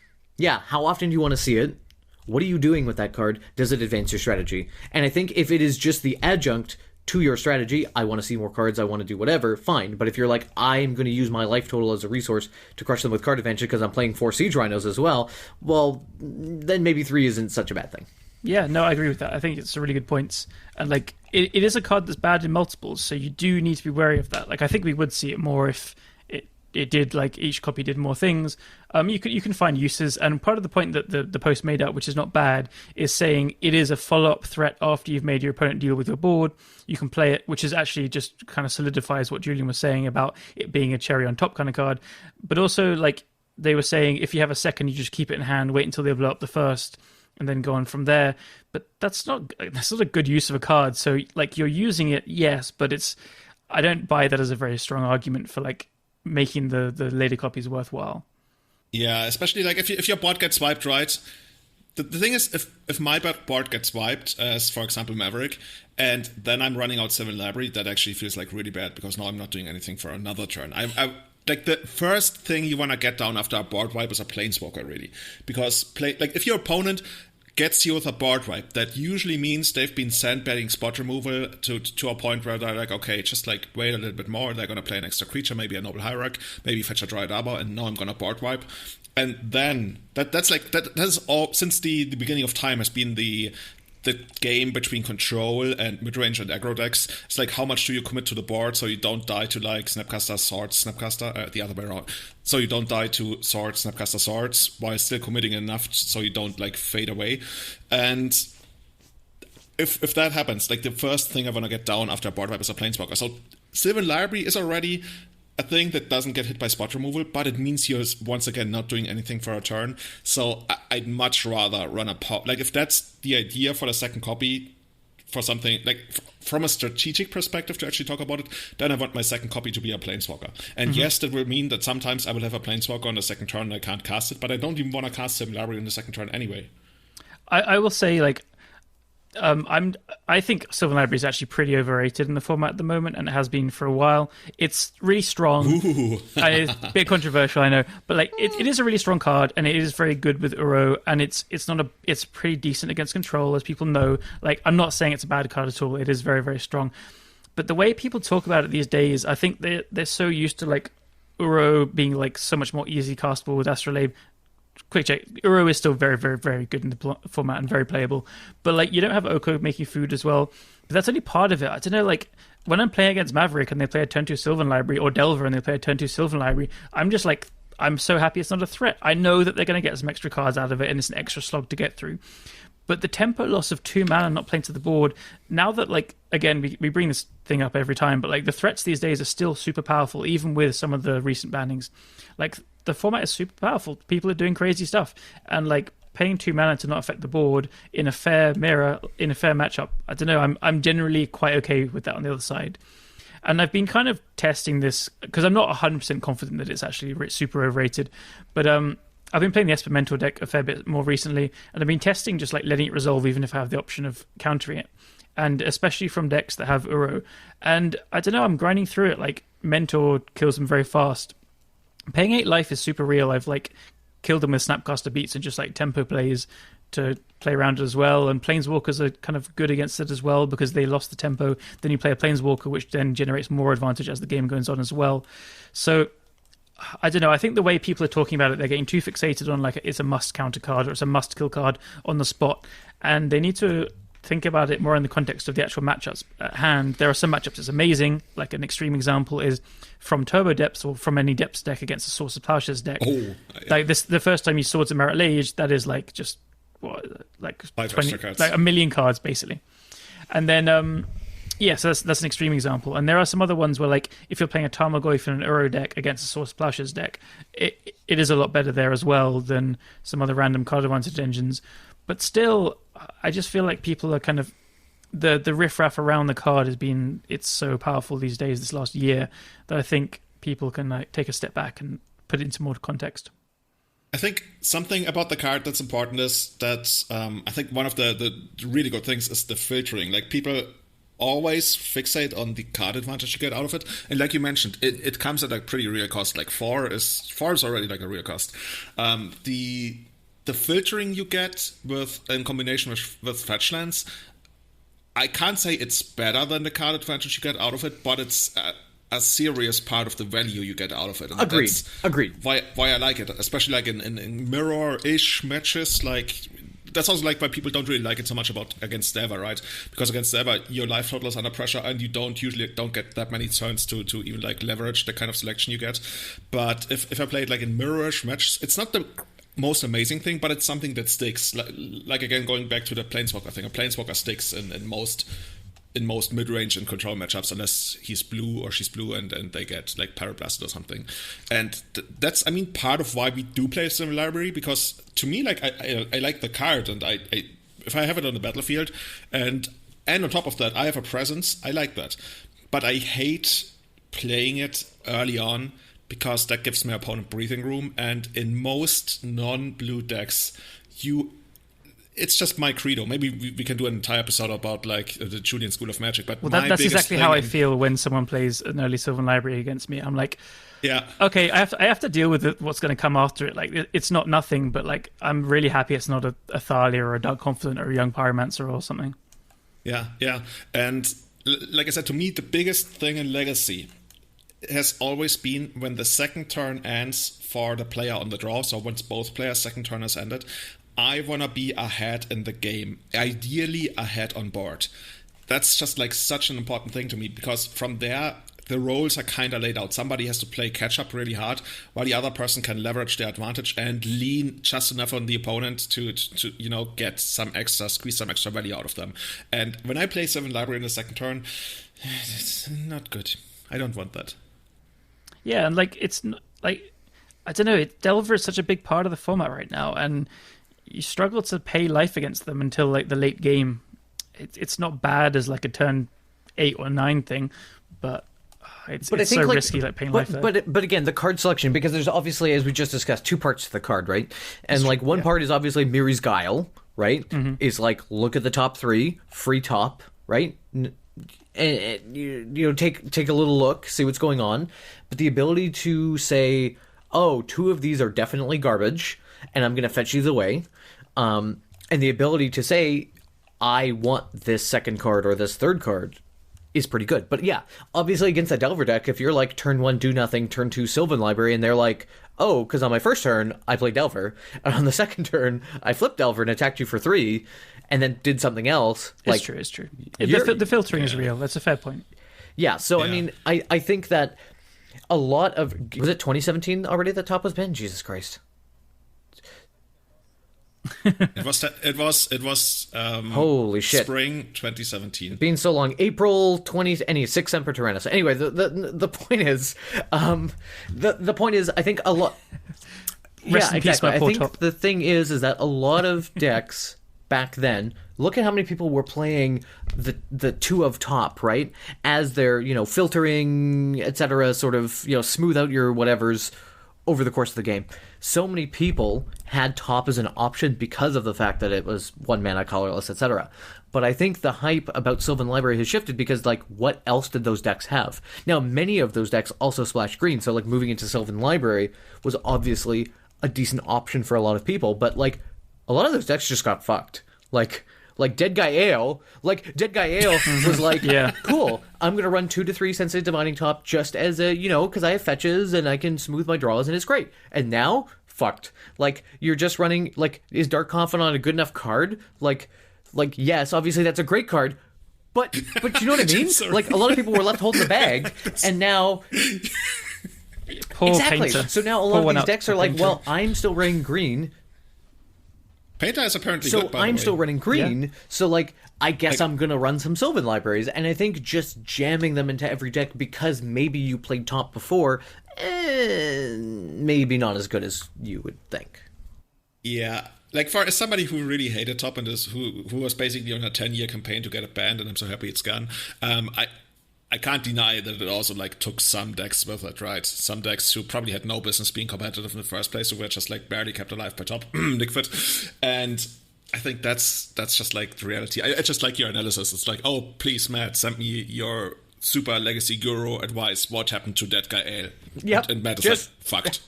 how often do you want to see it? What are you doing with that card? Does it advance your strategy? And I think if it is just the adjunct to your strategy, I want to see more cards, I want to do whatever, fine. But if you're like, I'm going to use my life total as a resource to crush them with card advantage because I'm playing 4 Siege Rhinos as well, well, then maybe 3 isn't such a bad thing. Yeah, no, I agree with that. I think it's a really good point. And like, it is a card that's bad in multiples, so you do need to be wary of that. Like, I think we would see it more if it did, like, each copy did more things. You can find uses, and part of the point that the post made out, which is not bad, is saying it is a follow-up threat after you've made your opponent deal with your board. You can play it, which is actually just kind of solidifies what Julian was saying about it being a cherry on top kind of card. But also, like, they were saying if you have a second, you just keep it in hand, wait until they blow up the first, and then go on from there. But that's not a good use of a card. So, like, you're using it, yes, but I don't buy that as a very strong argument for, like, making the later copies worthwhile. Yeah, especially like if your board gets wiped, right? The thing is, if my board gets wiped, as for example Maverick, and then I'm running out Sylvan Library, that actually feels like really bad because now I'm not doing anything for another turn. I like the first thing you want to get down after a board wipe is a Planeswalker, really, because if your opponent gets you with a board wipe. That usually means they've been sandbagging spot removal to a point where they're like, okay, just like wait a little bit more. They're going to play an extra creature, maybe a Noble Hierarch, maybe fetch a Dryad Arbor, and now I'm going to board wipe. And then that's all since the beginning of time has been the game between control and midrange and aggro decks. It's like, how much do you commit to the board so you don't die to like Snapcaster, Swords, Snapcaster, the other way around. So you don't die to Swords, Snapcaster, Swords, while still committing enough so you don't like fade away. And if that happens, like the first thing I want to get down after a board wipe is a Planeswalker. So Sylvan Library is already a thing that doesn't get hit by spot removal, but it means you're once again not doing anything for a turn. So I'd much rather run a pop. Like if that's the idea for the second copy, for something like from a strategic perspective to actually talk about it, then I want my second copy to be a Planeswalker. And yes, that will mean that sometimes I will have a Planeswalker on the second turn and I can't cast it, but I don't even want to cast Sylvan Library in the second turn anyway. I will say, like, I think Sylvan Library is actually pretty overrated in the format at the moment, and it has been for a while. It's really strong. It's a bit controversial, I know, but like it is a really strong card, and it is very good with Uro, and it's pretty decent against control, as people know. Like, I'm not saying it's a bad card at all. It is very, very strong. But the way people talk about it these days, I think they're so used to like Uro being like so much more easy castable with Astrolabe. Quick check. Uro is still very, very, very good in the format and very playable. But like, you don't have Oko making food as well. But that's only part of it. I don't know, like, when I'm playing against Maverick and they play a turn 2 Sylvan Library, or Delver and they play a turn 2 Sylvan Library, I'm just like, I'm so happy it's not a threat. I know that they're going to get some extra cards out of it, and it's an extra slog to get through. But the tempo loss of 2 mana not playing to the board, now that, like, again, we bring this thing up every time, but like the threats these days are still super powerful, even with some of the recent bannings. Like, the format is super powerful. People are doing crazy stuff. And like paying 2 mana to not affect the board in a fair mirror, in a fair matchup, I don't know, I'm generally quite okay with that on the other side. And I've been kind of testing this, because I'm not 100% confident that it's actually super overrated. But I've been playing the Esper Mentor deck a fair bit more recently, and I've been testing just like letting it resolve even if I have the option of countering it. And especially from decks that have Uro. And I don't know, I'm grinding through it. Like, Mentor kills them very fast. Paying 8 life is super real. I've like killed them with Snapcaster Beats and just like tempo plays to play around it as well. And Planeswalkers are kind of good against it as well because they lost the tempo. Then you play a Planeswalker, which then generates more advantage as the game goes on as well. So I don't know. I think the way people are talking about it, they're getting too fixated on like it's a must counter card or it's a must kill card on the spot, and they need to think about it more in the context of the actual matchups at hand. There are some matchups that's amazing. Like an extreme example is from Turbo Depths or from any Depths deck against a Source of Plowshares deck. Yeah. Like this, the first time you Swords of Merit Age, that is like just like 20 cards, like a million cards basically. And then so that's an extreme example. And there are some other ones where like if you're playing a Tarmogoyf in an Uro deck against a Source of Plowshares deck, it is a lot better there as well than some other random card advantage engines. But still, I just feel like people are kind of the riffraff around the card it's so powerful these days, this last year, that I think people can like take a step back and put it into more context. I think something about the card that's important is that I think one of the really good things is the filtering. Like, people always fixate on the card advantage you get out of it, and like you mentioned, it comes at a pretty real cost. Like 4 is already like a real cost. The filtering you get in combination with fetch lands, I can't say it's better than the card advantage you get out of it, but it's a serious part of the value you get out of it. And Agreed. Why I like it, especially like in mirror-ish matches. Like, that's also like why people don't really like it so much against Deva, right? Because against Deva, your life total is under pressure, and you usually don't get that many turns to even like leverage the kind of selection you get. But if I play it like in mirror-ish matches, it's not the most amazing thing, but it's something that sticks. Like again, going back to the Planeswalker thing, a Planeswalker sticks in most mid-range and control matchups, unless he's blue or she's blue and they get like Parablasted or something. And that's, I mean, part of why we do play Sylvan Library, because to me, like, I like the card, and I if I have it on the battlefield, and on top of that I have a presence, I like that. But I hate playing it early on, because that gives my opponent breathing room, and in most non-blue decks, it's just my credo. Maybe we can do an entire episode about like the Julian School of Magic. But that's exactly how I feel when someone plays an early Sylvan Library against me. I'm like, yeah, okay, I have to deal with what's going to come after it. Like, it's not nothing, but like, I'm really happy it's not a Thalia or a Dark Confidant or a Young Pyromancer or something. Yeah, and like I said, to me, the biggest thing in Legacy has always been when the second turn ends for the player on the draw, so once both players' second turn has ended, I want to be ahead in the game, ideally ahead on board. That's just like such an important thing to me, because from there, the roles are kind of laid out. Somebody has to play catch-up really hard, while the other person can leverage their advantage and lean just enough on the opponent to get squeeze some extra value out of them. And when I play Sylvan Library in the second turn, it's not good. I don't want that. Yeah, and like, it's like, I don't know, Delver is such a big part of the format right now, and you struggle to pay life against them until like the late game. It's not bad as like a turn 8 or 9 thing, but it's so like, risky, like paying life there. But again, the card selection, because there's obviously, as we just discussed, 2 parts to the card, right? And like one part is obviously Miri's Guile, right? Mm-hmm. Is like, look at the top 3, free top, right? And take a little look, see what's going on. But the ability to say, oh, 2 of these are definitely garbage, and I'm going to fetch these away. And the ability to say, I want this second card or this third card is pretty good. But yeah, obviously against that Delver deck, if you're like turn 1, do nothing, turn 2, Sylvan Library, and they're like, oh, because on my first turn, I played Delver, and on the second turn, I flipped Delver and attacked you for 3, and then did something else. It's true. The filtering is real. That's a fair point. Yeah, so I mean, I think that a lot of... Was it 2017 already the top was banned? Jesus Christ. It was holy shit, spring 2017. Being so long, April 20 6 Emperor Tyrannus. Anyway, the point is, the point is, I think a lot. Yeah, exactly. I think the thing is that a lot of decks back then. Look at how many people were playing the 2 of top, right? As they're filtering, etc., sort of smooth out your whatevers over the course of the game. So many people had top as an option because of the fact that it was 1 mana, colorless, etc. But I think the hype about Sylvan Library has shifted because, like, what else did those decks have? Now, many of those decks also splash green, so, like, moving into Sylvan Library was obviously a decent option for a lot of people, but, like, a lot of those decks just got fucked. Like Dead Guy Ale. Like, Dead Guy Ale was like, yeah, cool, I'm going to run 2 to 3 Sensitive Divining Top just as a, because I have fetches and I can smooth my draws and it's great. And now, fucked. Like, you're just running, like, is Dark Confidant a good enough card? Like, yes, obviously that's a great card, but you know what I mean? Like, a lot of people were left holding the bag, and now... Exactly. Painter. So now a lot of these decks are like, well, I'm still running green... Painter is apparently good, by the way. So I'm still running green, so, like, I guess I'm going to run some Sylvan Libraries, and I think just jamming them into every deck because maybe you played top before, maybe not as good as you would think. Yeah. Like, for as somebody who really hated top and who was basically on a 10-year campaign to get it banned, and I'm so happy it's gone, I can't deny that it also, like, took some decks with it, right? Some decks who probably had no business being competitive in the first place, who were just, like, barely kept alive by top, Nickfoot. And I think that's just, like, the reality. I just like your analysis. It's like, oh, please, Matt, send me your super legacy guru advice. What happened to Dead Guy Ale? Yep. And Matt is like, fucked.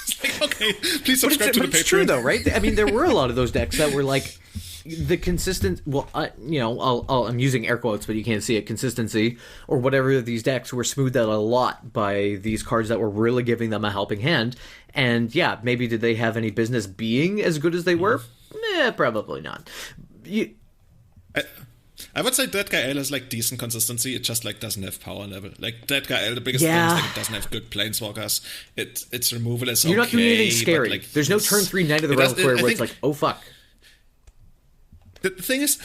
It's like, okay, please subscribe to the Patreon. It's true, though, right? I mean, there were a lot of those decks that were, like... The consistent, I'm using air quotes, but you can't see it, consistency, or whatever, these decks were smoothed out a lot by these cards that were really giving them a helping hand. And yeah, maybe did they have any business being as good as they were? Probably not. I would say Dead Guy Ale is, like, decent consistency. It just, like, doesn't have power level. Like, Dead Guy Ale, the biggest thing is that it doesn't have good planeswalkers. Its removal is okay. You're not doing anything scary. But, like, there's no turn 3 Knight of the Realm where it's like, oh fuck. The thing is,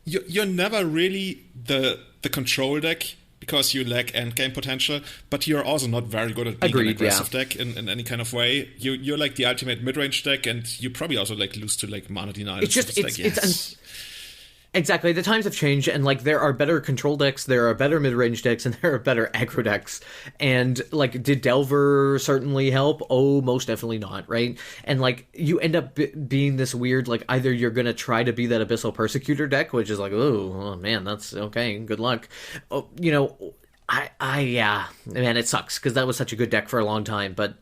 you're never really the control deck because you lack endgame potential, but you're also not very good at being an aggressive deck in any kind of way. You're like the ultimate mid-range deck, and you probably also, like, lose to, like, mana denial. Exactly. The times have changed, and like there are better control decks, there are better mid-range decks, and there are better aggro decks. And like, did Delver certainly help? Oh, most definitely not, right? And like, you end up being this weird, like, either you're gonna try to be that Abyssal Persecutor deck, which is like, oh man, that's okay, good luck. Oh, you know, yeah, man, it sucks because that was such a good deck for a long time, but.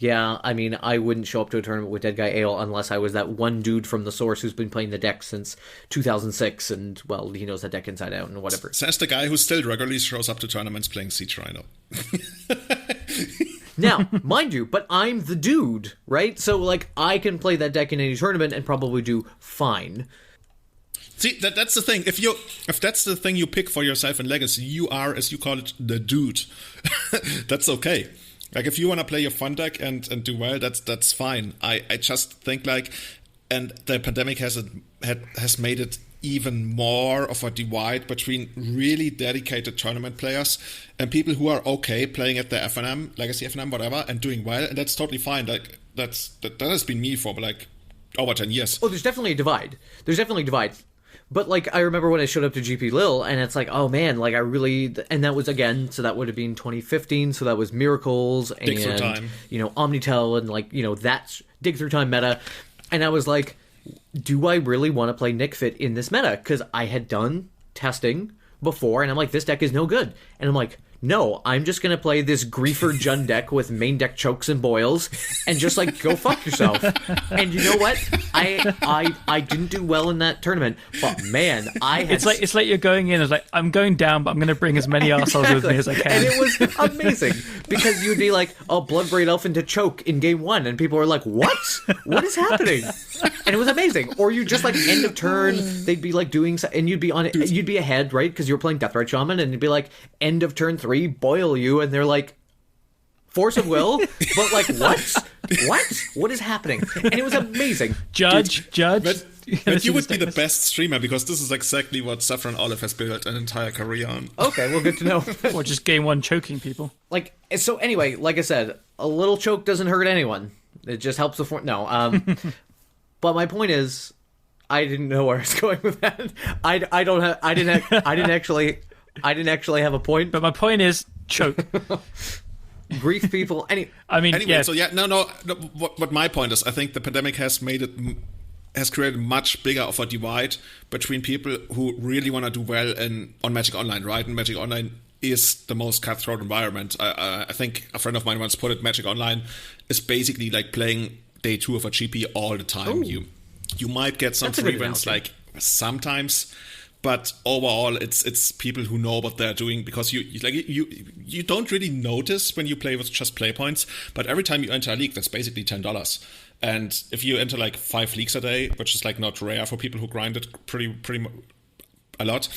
Yeah, I mean, I wouldn't show up to a tournament with Dead Guy Ale unless I was that one dude from the source who's been playing the deck since 2006, and, well, he knows that deck inside out and whatever. Says the guy who still regularly shows up to tournaments playing Siege Rhino. Now, mind you, but I'm the dude, right? So, like, I can play that deck in any tournament and probably do fine. See, that's the thing. If that's the thing you pick for yourself in Legacy, you are, as you call it, the dude. That's okay. Like, if you want to play your fun deck and do well, that's fine. I just think, like, and the pandemic has made it even more of a divide between really dedicated tournament players and people who are okay playing at the FNM, Legacy FNM, whatever, and doing well, and that's totally fine. Like, that has been me for, like, over 10 years. Oh, there's definitely a divide. But, like, I remember when I showed up to GP Lille, and it's like, oh, man, like, I really... And that was, again, so that would have been 2015, so that was Miracles, and, Dig Through Time. You know, Omnitel, and, like, you know, that's Dig Through Time meta. And I was like, do I really want to play Nick Fit in this meta? Because I had done testing before, and I'm like, this deck is no good. And I'm like... No, I'm just going to play this Griefer Jund deck with main deck chokes and boils and just, like, go fuck yourself. And you know what? I didn't do well in that tournament, but, man, I had... It's like you're going in as like, I'm going down, but I'm going to bring as many arseholes with me as I can. And it was amazing, because you'd be like, oh, Bloodbraid Elf into choke in game one, and people were like, what? What is happening? And it was amazing. Or you just, like, end of turn, they'd be, like, doing... And you'd be on it, you'd be ahead, right? Because you were playing Deathrite Shaman, and you'd be like, end of turn 3, boil you, and they're like, force of will, but like, what is happening? And it was amazing. Judge. But you would be the best streamer, because this is exactly what Saffron Olive has built an entire career on. Okay, well, good to know. Or just game one choking people. Like, so anyway, like I said, a little choke doesn't hurt anyone. It just helps the but my point is, I didn't know where I was going with that. I didn't actually have a point. But my point is, choke. Grief people. Anyway, yeah. So yeah, no. What my point is, I think the pandemic has created much bigger of a divide between people who really want to do well on Magic Online, right? And Magic Online is the most cutthroat environment. I think a friend of mine once put it, Magic Online is basically like playing day 2 of a GP all the time. Ooh. You might get some free wins, like sometimes, but overall it's people who know what they're doing, because you don't really notice when you play with just play points, but every time you enter a league, that's basically $10. And if you enter like 5 leagues a day, which is like not rare for people who grind it pretty a lot,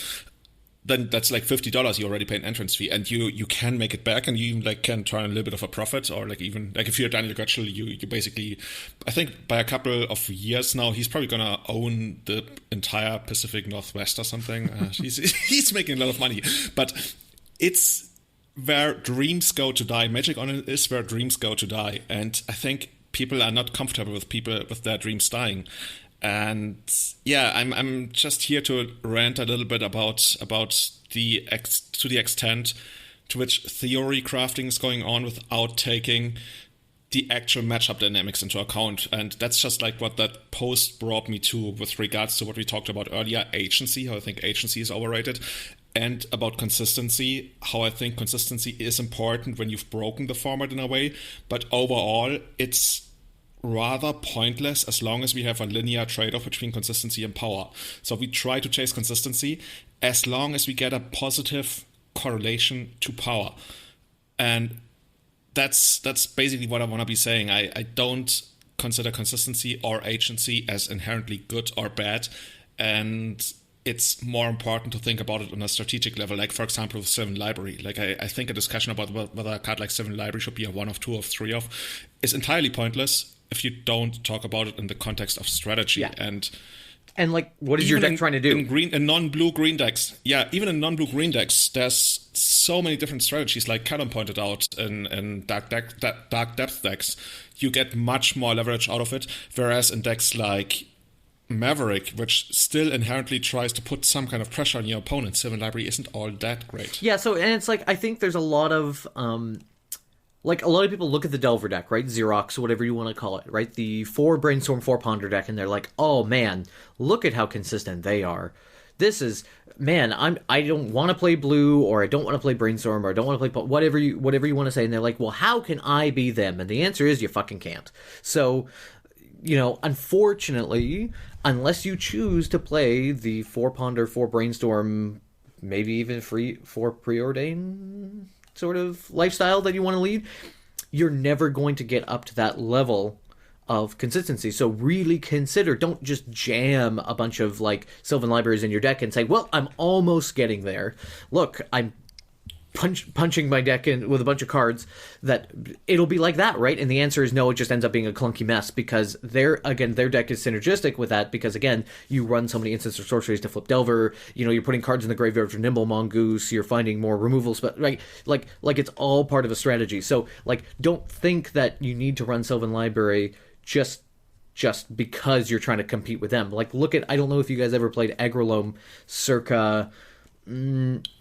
then that's like $50 you already pay an entrance fee, and you can make it back, and you like can turn a little bit of a profit, or like even like if you're Daniel Götzl, you basically, I think by a couple of years now, he's probably gonna own the entire Pacific Northwest or something. He's making a lot of money, but it's where dreams go to die. Magic Online is where dreams go to die, and I think people are not comfortable with people with their dreams dying. And yeah, I'm just here to rant a little bit about to the extent to which theory crafting is going on without taking the actual matchup dynamics into account. And that's just like what that post brought me to with regards to what we talked about earlier, agency, how I think agency is overrated, and about consistency, how I think consistency is important when you've broken the format in a way, but overall it's rather pointless as long as we have a linear trade-off between consistency and power. So we try to chase consistency as long as we get a positive correlation to power. And that's basically what I want to be saying. I don't consider consistency or agency as inherently good or bad. And it's more important to think about it on a strategic level. Like, for example, with Sylvan Library. Like, I think a discussion about whether a card like Sylvan Library should be a 1 of 2 of 3 of is entirely pointless if you don't talk about it in the context of strategy. Yeah. And like, what is your deck trying to do? In non-blue green decks. Yeah, even in non-blue green decks, there's so many different strategies, like Callum pointed out, in dark depth decks. You get much more leverage out of it, whereas in decks like Maverick, which still inherently tries to put some kind of pressure on your opponent. Sylvan Library isn't all that great. Yeah, so, and it's like, I think there's a lot of, like, a lot of people look at the Delver deck, right? Xerox, whatever you want to call it, right? The 4 Brainstorm, 4 Ponder deck, and they're like, oh man, look at how consistent they are. This is, man, I don't want to play blue, or I don't want to play Brainstorm, or I don't want to play whatever you want to say, and they're like, well, how can I be them? And the answer is you fucking can't. So, you know, unfortunately, unless you choose to play the 4 Ponder, 4 Brainstorm, maybe even 4 Preordain sort of lifestyle that you want to lead, you're never going to get up to that level of consistency. So really consider, don't just jam a bunch of like Sylvan Libraries in your deck and say, well, I'm almost getting there. Look, I'm punching my deck in with a bunch of cards that it'll be like that, right? And the answer is no, it just ends up being a clunky mess because their deck is synergistic with that because, again, you run so many instants or sorceries to flip Delver, you know, you're putting cards in the graveyard for Nimble Mongoose, you're finding more removals, but right, like it's all part of a strategy. So, like, don't think that you need to run Sylvan Library just because you're trying to compete with them. Like, look at, I don't know if you guys ever played Agrolome circa...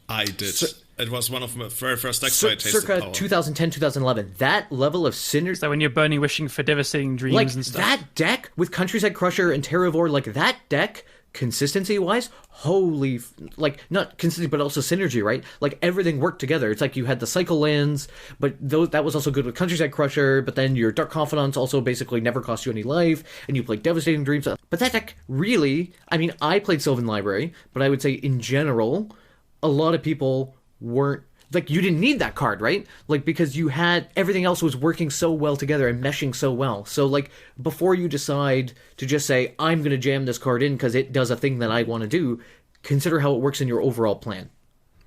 I did. It was one of my very first decks I tasted circa power. 2010, 2011. That level of synergy... So when you're burning wishing for devastating dreams like, and stuff. That deck with Countryside Crusher and Terravore, like, that deck, consistency-wise, holy... Like, not consistency, but also synergy, right? Like, everything worked together. It's like you had the cycle lands, but that was also good with Countryside Crusher, but then your Dark Confidants also basically never cost you any life, and you played Devastating Dreams. But that deck really... I mean, I played Sylvan Library, but I would say, in general, a lot of people weren't, like, you didn't need that card, right? Like, because you had, everything else was working so well together and meshing so well. So, like, before you decide to just say, I'm going to jam this card in because it does a thing that I want to do, consider how it works in your overall plan.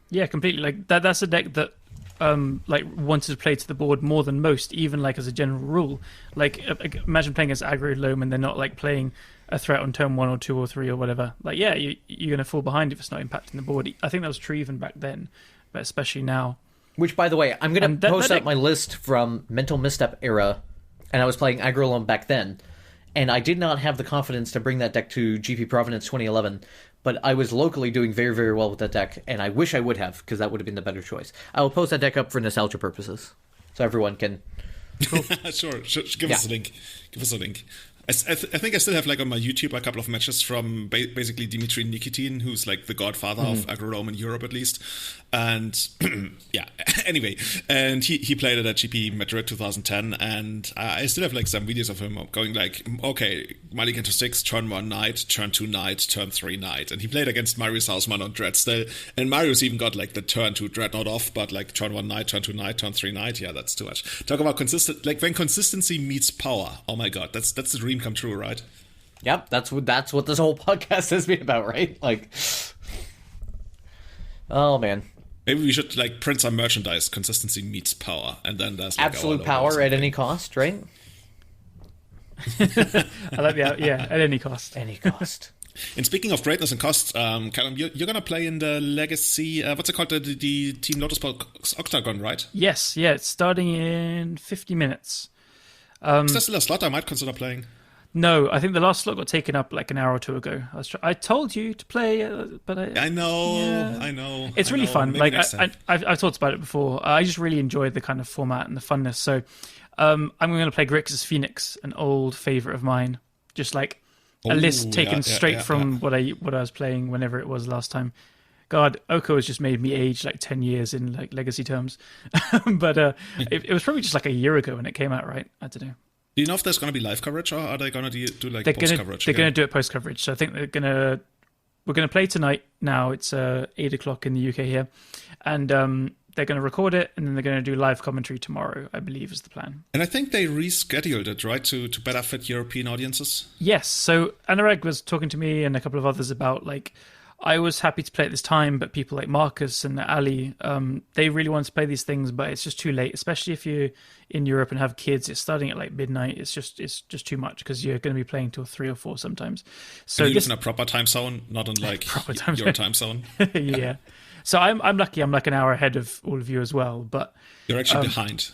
Yeah, completely. Like, that's a deck that, like, wanted to play to the board more than most, even, like, as a general rule. Like, imagine playing as aggro loam and they're not, like, playing a threat on turn 1 or 2 or 3 or whatever. Like, yeah, you're going to fall behind if it's not impacting the board. I think that was true even back then, but especially now. Which, by the way, I'm going to post up my list from Mental Misstep era, and I was playing Agrolome back then, and I did not have the confidence to bring that deck to GP Providence 2011, but I was locally doing very, very well with that deck, and I wish I would have, because that would have been the better choice. I will post that deck up for nostalgia purposes, so everyone can... Cool. Sure. Give us a link. Give us a link. I think I still have, like, on my YouTube a couple of matches from basically Dmitry Nikitin, who's like the godfather of Agro-Rome in Europe, at least. And yeah, anyway, and he played it at GP Madrid 2010, and I still have, like, some videos of him going like, okay, Mulligan to 6, turn 1 knight, turn 2 knight, turn 3 knight. And he played against Marius Hausmann on Dread still, and Marius even got, like, the turn 2 Dreadnought off, but, like, turn 1 knight, turn 2 knight, turn 3 knight, yeah, that's too much. Talk about like, when consistency meets power. Oh my god, that's the dream come true, right? Yep, that's what this whole podcast has been about, right? Like, oh man. Maybe we should, like, print some merchandise. Consistency meets power, and then there's, like, absolute power at any cost, right? I like that. Yeah, at any cost. Any cost. And speaking of greatness and cost, Callum, you're gonna play in the Legacy. What's it called? The Team Lotus Box Octagon, right? Yes. Yeah, it's starting in 50 minutes. Is there still a slot I might consider playing? No, I think the last slot got taken up like an hour or two ago. I told you to play, but I know. It's really fun. Maybe like I've talked about it before. I just really enjoyed the kind of format and the funness. So I'm going to play Grixis Phoenix, an old favorite of mine. Just like a list taken straight from what I was playing whenever it was last time. God, Oko has just made me age like 10 years in like legacy terms. But it was probably just like a year ago when it came out, right? I don't know. Do you know if there's going to be live coverage, or are they going to do like post coverage? They're going to do it post coverage. So I think we're going to play tonight. Now it's 8:00 in the UK here, and they're going to record it, and then they're going to do live commentary tomorrow, I believe, is the plan. And I think they rescheduled it, right, to better fit European audiences. Yes. So Anurag was talking to me and a couple of others about, like, I was happy to play at this time, but people like Marcus and Ali, they really want to play these things, but it's just too late, especially if you're in Europe and have kids. It's starting at like midnight. It's just too much because you're going to be playing till 3 or 4 sometimes. So and you live in a proper time zone, not in like your time zone. Yeah. So I'm lucky. I'm like an hour ahead of all of you as well, but you're actually behind.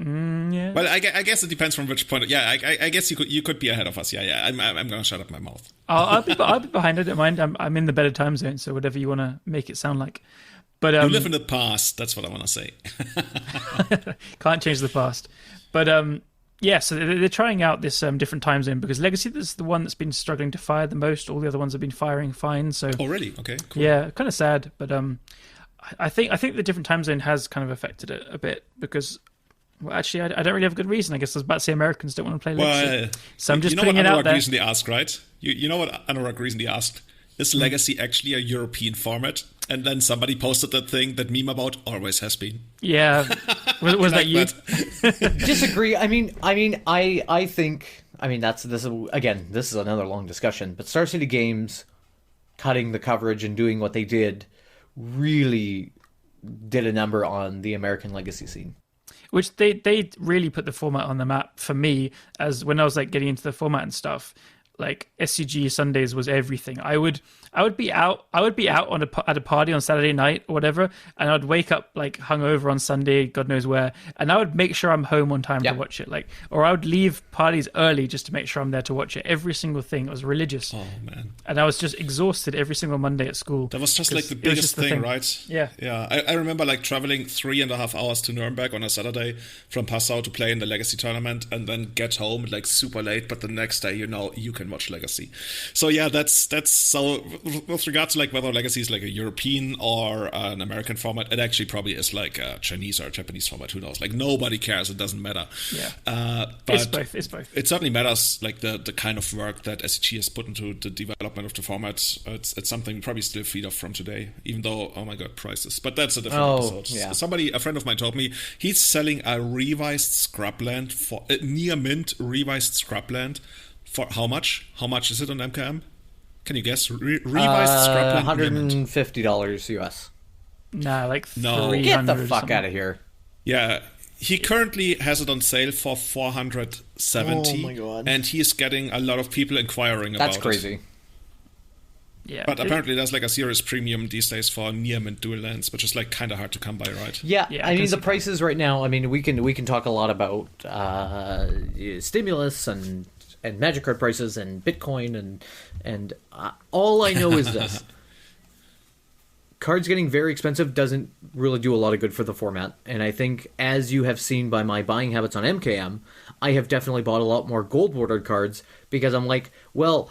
Yeah. Well, I guess it depends from which point. Yeah, I guess you could be ahead of us. Yeah. I'm gonna shut up my mouth. I'll be behind. I don't mind. I'm in the better time zone, so whatever you want to make it sound like. But you live in the past. That's what I want to say. Can't change the past. But yeah, so they're trying out this different time zone because Legacy is the one that's been struggling to fire the most. All the other ones have been firing fine. So oh, really? Okay, cool. Yeah, kind of sad, but I think the different time zone has kind of affected it a bit because. Well, actually, I don't really have a good reason. I guess I was about to say Americans don't want to play Legacy. So I'm just putting it out there. Recently asked, right? You know what Anurag recently asked? Is Legacy actually a European format? And then somebody posted that thing, that meme about always has been. Yeah. Was that you? Disagree. I think this is another long discussion, but Star City Games cutting the coverage and doing what they did really did a number on the American Legacy scene. Which they really put the format on the map for me, as when I was like getting into the format and stuff. Like SCG Sundays was everything. I would be out at a party on Saturday night or whatever, and I'd wake up like hungover on Sunday, God knows where, and I would make sure I'm home on time to watch it. Or I would leave parties early just to make sure I'm there to watch it. Every single thing. It was religious. Oh man! And I was just exhausted every single Monday at school. That was just like the biggest thing, right? Yeah. I remember like traveling 3.5 hours to Nuremberg on a Saturday from Passau to play in the Legacy tournament, and then get home like super late. But the next day, you can watch Legacy. So yeah, that's so. With regard to like whether Legacy is like a European or an American format, it actually probably is like a Chinese or a Japanese format. Who knows? Like nobody cares. It doesn't matter. Yeah. But it's both. It certainly matters. Like the kind of work that SCG has put into the development of the format. It's something we probably still feed off from today. Even though, oh my god, prices. But that's a different episode. Yeah. A friend of mine told me he's selling a revised Scrubland for near mint revised Scrubland. For how much? How much is it on MKM? Can you guess? Revised Scrubland? $150 US. Nah, like no. Get the fuck out of here. Yeah, he currently has it on sale for $470. Oh my god! And he is getting a lot of people inquiring about it. That's crazy. Yeah, but apparently there's like a serious premium these days for near mint dual lands, which is like kind of hard to come by, right? Yeah, I mean the prices right now. I mean we can talk a lot about stimulus and Magic card prices and Bitcoin and all I know is this: cards getting very expensive doesn't really do a lot of good for the format. And I think, as you have seen by my buying habits on MKM, I have definitely bought a lot more gold bordered cards because I'm like, well,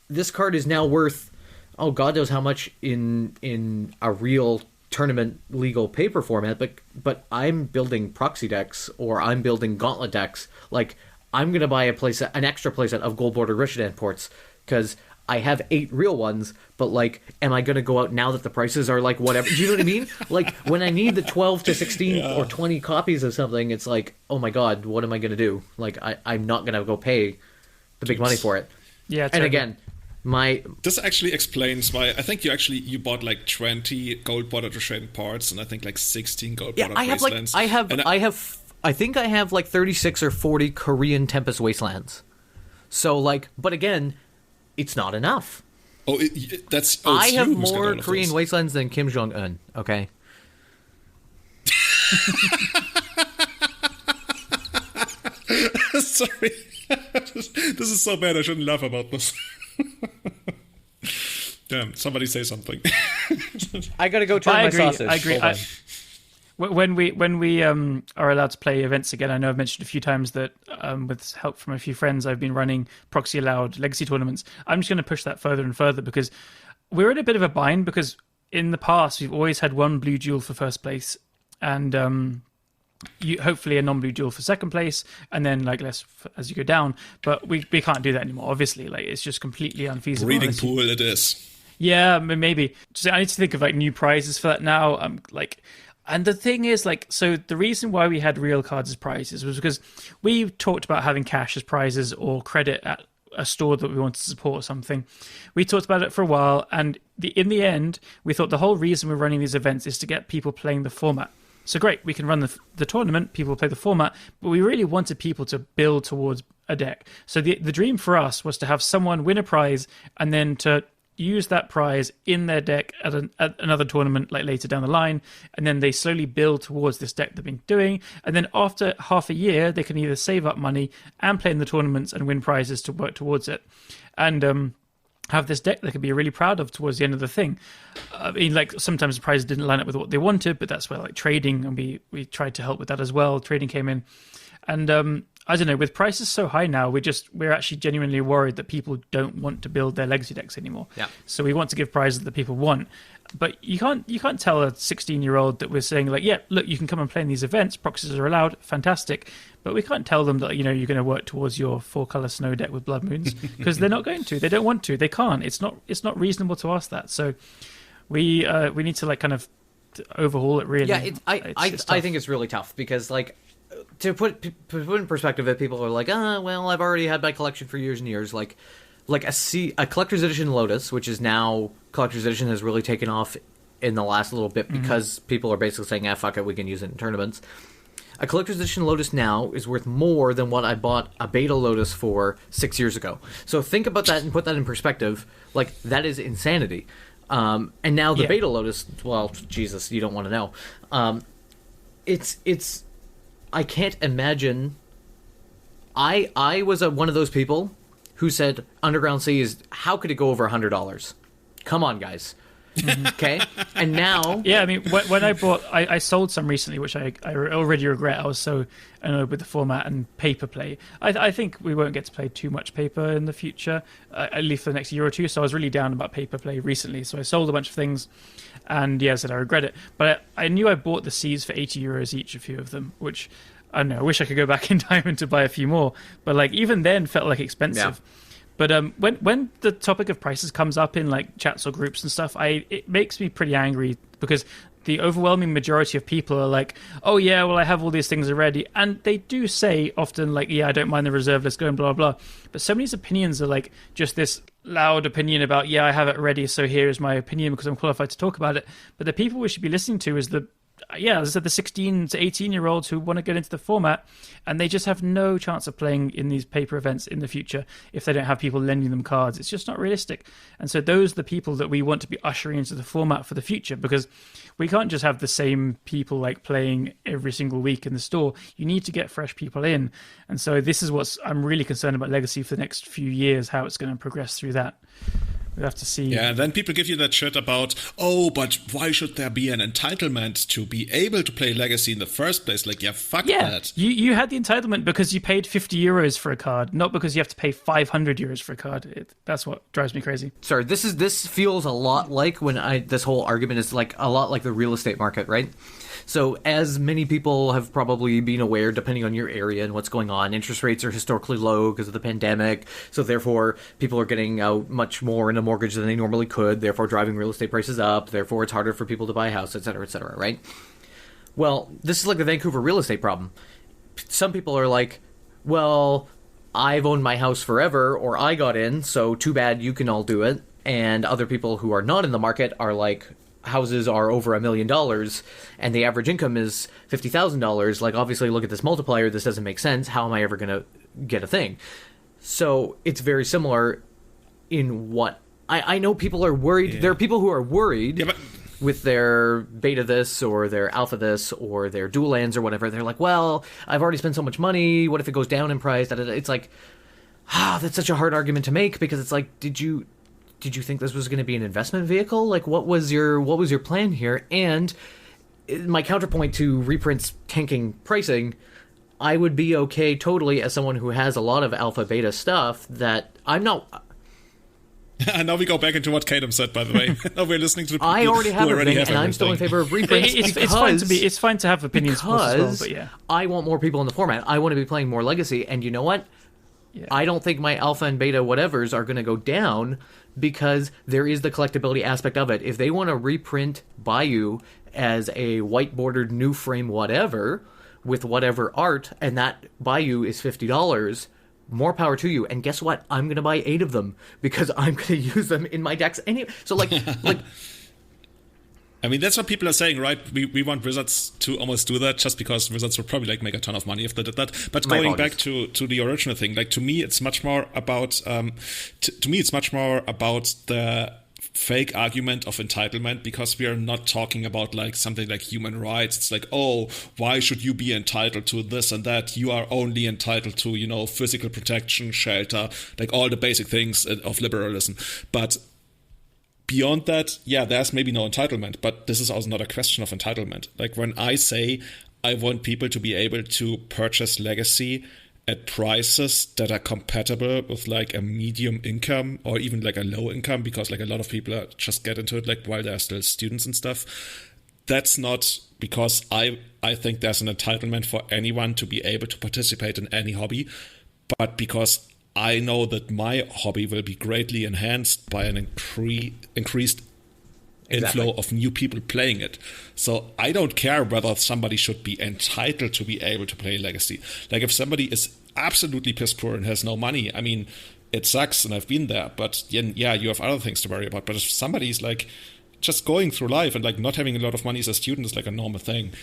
this card is now worth, oh God knows how much in a real tournament legal paper format, but I'm building proxy decks or I'm building gauntlet decks. Like, I'm going to buy an extra playset of gold bordered Rishadan ports because I have 8 real ones, but like, am I going to go out now that the prices are like whatever? Do you know what I mean? Like, when I need the 12 to 16 or 20 copies of something, it's like, oh my God, what am I going to do? Like, I'm not going to go pay the big money for it. Yeah. And again, this actually explains why I think you bought like 20 gold bordered Rishadan parts and I think like 16 gold bordered Wastelands. I think I have like 36 or 40 Korean Tempest Wastelands. So like, but again, it's not enough. I have more Korean Wastelands than Kim Jong-un, okay? Sorry. This is so bad, I shouldn't laugh about this. Damn, somebody say something. I gotta go turn my sausage. I agree. When we are allowed to play events again, I know I've mentioned a few times that with help from a few friends, I've been running proxy allowed legacy tournaments. I'm just going to push that further and further because we're in a bit of a bind because in the past we've always had one blue jewel for first place and hopefully a non-blue jewel for second place and then like less as you go down. But we can't do that anymore. Obviously, like it's just completely unfeasible. Breeding pool it is. Yeah, maybe. I need to think of like new prizes for that now. And the thing is, like, so the reason why we had real cards as prizes was because we talked about having cash as prizes or credit at a store that we wanted to support or something. We talked about it for a while, and in the end, we thought the whole reason we're running these events is to get people playing the format. So great, we can run the tournament, people play the format, but we really wanted people to build towards a deck. So the dream for us was to have someone win a prize and then to use that prize in their deck at another tournament like later down the line, and then they slowly build towards this deck they've been doing, and then after half a year they can either save up money and play in the tournaments and win prizes to work towards it, and have this deck they could be really proud of towards the end of the thing. I mean, like, sometimes the prizes didn't line up with what they wanted, but that's where, like, trading, and we tried to help with that as well. Trading came in, and I don't know, with prices so high now, we're actually genuinely worried that people don't want to build their legacy decks anymore. Yeah. So we want to give prizes that people want. But you can't tell a 16-year-old that we're saying, like, yeah, look, you can come and play in these events, proxies are allowed, fantastic. But we can't tell them that, you know, you're going to work towards your 4-color snow deck with Blood Moons, because they're not going to. They don't want to. They can't. It's not reasonable to ask that. So we need to, like, kind of overhaul it, really. Yeah, I think it's really tough, because, like, to put in perspective, that people are like, well, I've already had my collection for years and years. Like a collector's edition Lotus, which is now collector's edition, has really taken off in the last little bit because people are basically saying, fuck it, we can use it in tournaments. A collector's edition Lotus now is worth more than what I bought a beta Lotus for 6 years ago. So think about that and put that in perspective. Like, that is insanity. And now the beta Lotus, well, Jesus, you don't want to know. It's I can't imagine. I was one of those people who said Underground Sea is, how could it go over $100? Come on, guys. Okay, and now, yeah, I mean, when I sold some recently, which I already regret. I was so annoyed with the format and paper play. I think we won't get to play too much paper in the future, at least for the next year or two. So I was really down about paper play recently. So I sold a bunch of things, and I said I regret it. But I knew I bought the Seas for €80 each, a few of them, which I don't know. I wish I could go back in time and to buy a few more. But, like, even then felt like expensive. Yeah. But when the topic of prices comes up in, like, chats or groups and stuff, it makes me pretty angry, because the overwhelming majority of people are like, oh yeah, well, I have all these things already, and they do say often, like, yeah, I don't mind the reserve list going, blah blah blah. But some of these opinions are like just this loud opinion about, yeah, I have it ready, so here is my opinion because I'm qualified to talk about it. But the people we should be listening to is the 16 to 18-year-olds who want to get into the format, and they just have no chance of playing in these paper events in the future if they don't have people lending them cards. It's just not realistic. And so those are the people that we want to be ushering into the format for the future, because we can't just have the same people, like, playing every single week in the store. You need to get fresh people in. And so this is what I'm really concerned about Legacy for the next few years, how it's going to progress through that. We have to see. Yeah, and then people give you that shit about, oh, but why should there be an entitlement to be able to play Legacy in the first place? Like, fuck that. You had the entitlement because you paid €50 for a card, not because you have to pay €500 for a card. That's what drives me crazy. Sorry, this feels a lot like this whole argument is like a lot like the real estate market, right? So, as many people have probably been aware, depending on your area and what's going on, interest rates are historically low because of the pandemic. So, therefore, people are getting out much more in a mortgage than they normally could, therefore driving real estate prices up. Therefore, it's harder for people to buy a house, et cetera, right? Well, this is like the Vancouver real estate problem. Some people are like, well, I've owned my house forever, or I got in, so too bad, you can all do it. And other people who are not in the market are like, houses are over $1 million and the average income is $50,000. Like, obviously, look at this multiplier. This doesn't make sense. How am I ever going to get a thing? So it's very similar in what I know people are worried. Yeah. There are people who are worried with their beta this or their alpha this or their dual lands or whatever. They're like, well, I've already spent so much money. What if it goes down in price? It's like, that's such a hard argument to make, because it's like, did you think this was going to be an investment vehicle? Like, what was your plan here? And my counterpoint to reprints tanking pricing, I would be okay totally as someone who has a lot of alpha beta stuff that I'm not. And now we go back into what Callum said, by the way. Now we're listening to the people I already have who everything, have and everything. I'm still in favor of reprints. It's fine to have opinions as well, but yeah. I want more people in the format. I want to be playing more Legacy, and you know what? Yeah. I don't think my alpha and beta whatevers are going to go down, because there is the collectability aspect of it. If they want to reprint Bayou as a white-bordered new frame whatever, with whatever art, and that Bayou is $50, more power to you. And guess what? I'm going to buy 8 of them, because I'm going to use them in my decks anyway. So, like... I mean, that's what people are saying, right? We want Wizards to almost do that, just because Wizards would probably, like, make a ton of money if they did that. But going back to the original thing, like, to me, it's much more about the fake argument of entitlement, because we are not talking about like something like human rights. It's like, oh, why should you be entitled to this and that? You are only entitled to, you know, physical protection, shelter, like all the basic things of liberalism. But beyond that, yeah, there's maybe no entitlement, but this is also not a question of entitlement. Like when I say I want people to be able to purchase legacy at prices that are compatible with like a medium income or even like a low income, because like a lot of people just get into it like while they're still students and stuff. That's not because I think there's an entitlement for anyone to be able to participate in any hobby, but because I know that my hobby will be greatly enhanced by an increased inflow of new people playing it. So I don't care whether somebody should be entitled to be able to play Legacy. Like if somebody is absolutely piss poor and has no money, I mean, it sucks and I've been there, but yeah, you have other things to worry about. But if somebody's like just going through life and like not having a lot of money as a student is like a normal thing,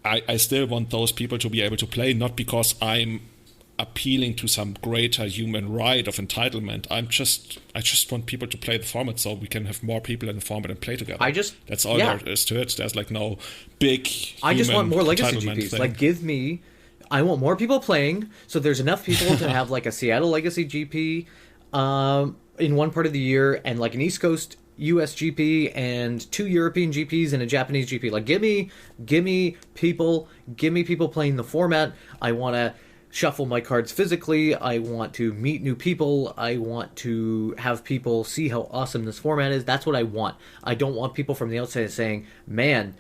I still want those people to be able to play, not because I'm appealing to some greater human right of entitlement. I just want people to play the format so we can have more people in the format and play together. That's all there is to it. There's like no big I just want more legacy entitlement GPs. thing. Like I want more people playing, so there's enough people to have like a Seattle Legacy GP in one part of the year, and like an East Coast US GP and 2 European GPs and a Japanese GP. Like give me people playing the format. I want to shuffle my cards physically. I want to meet new people. I want to have people see how awesome this format is. That's what I want. I don't want people from the outside saying, man,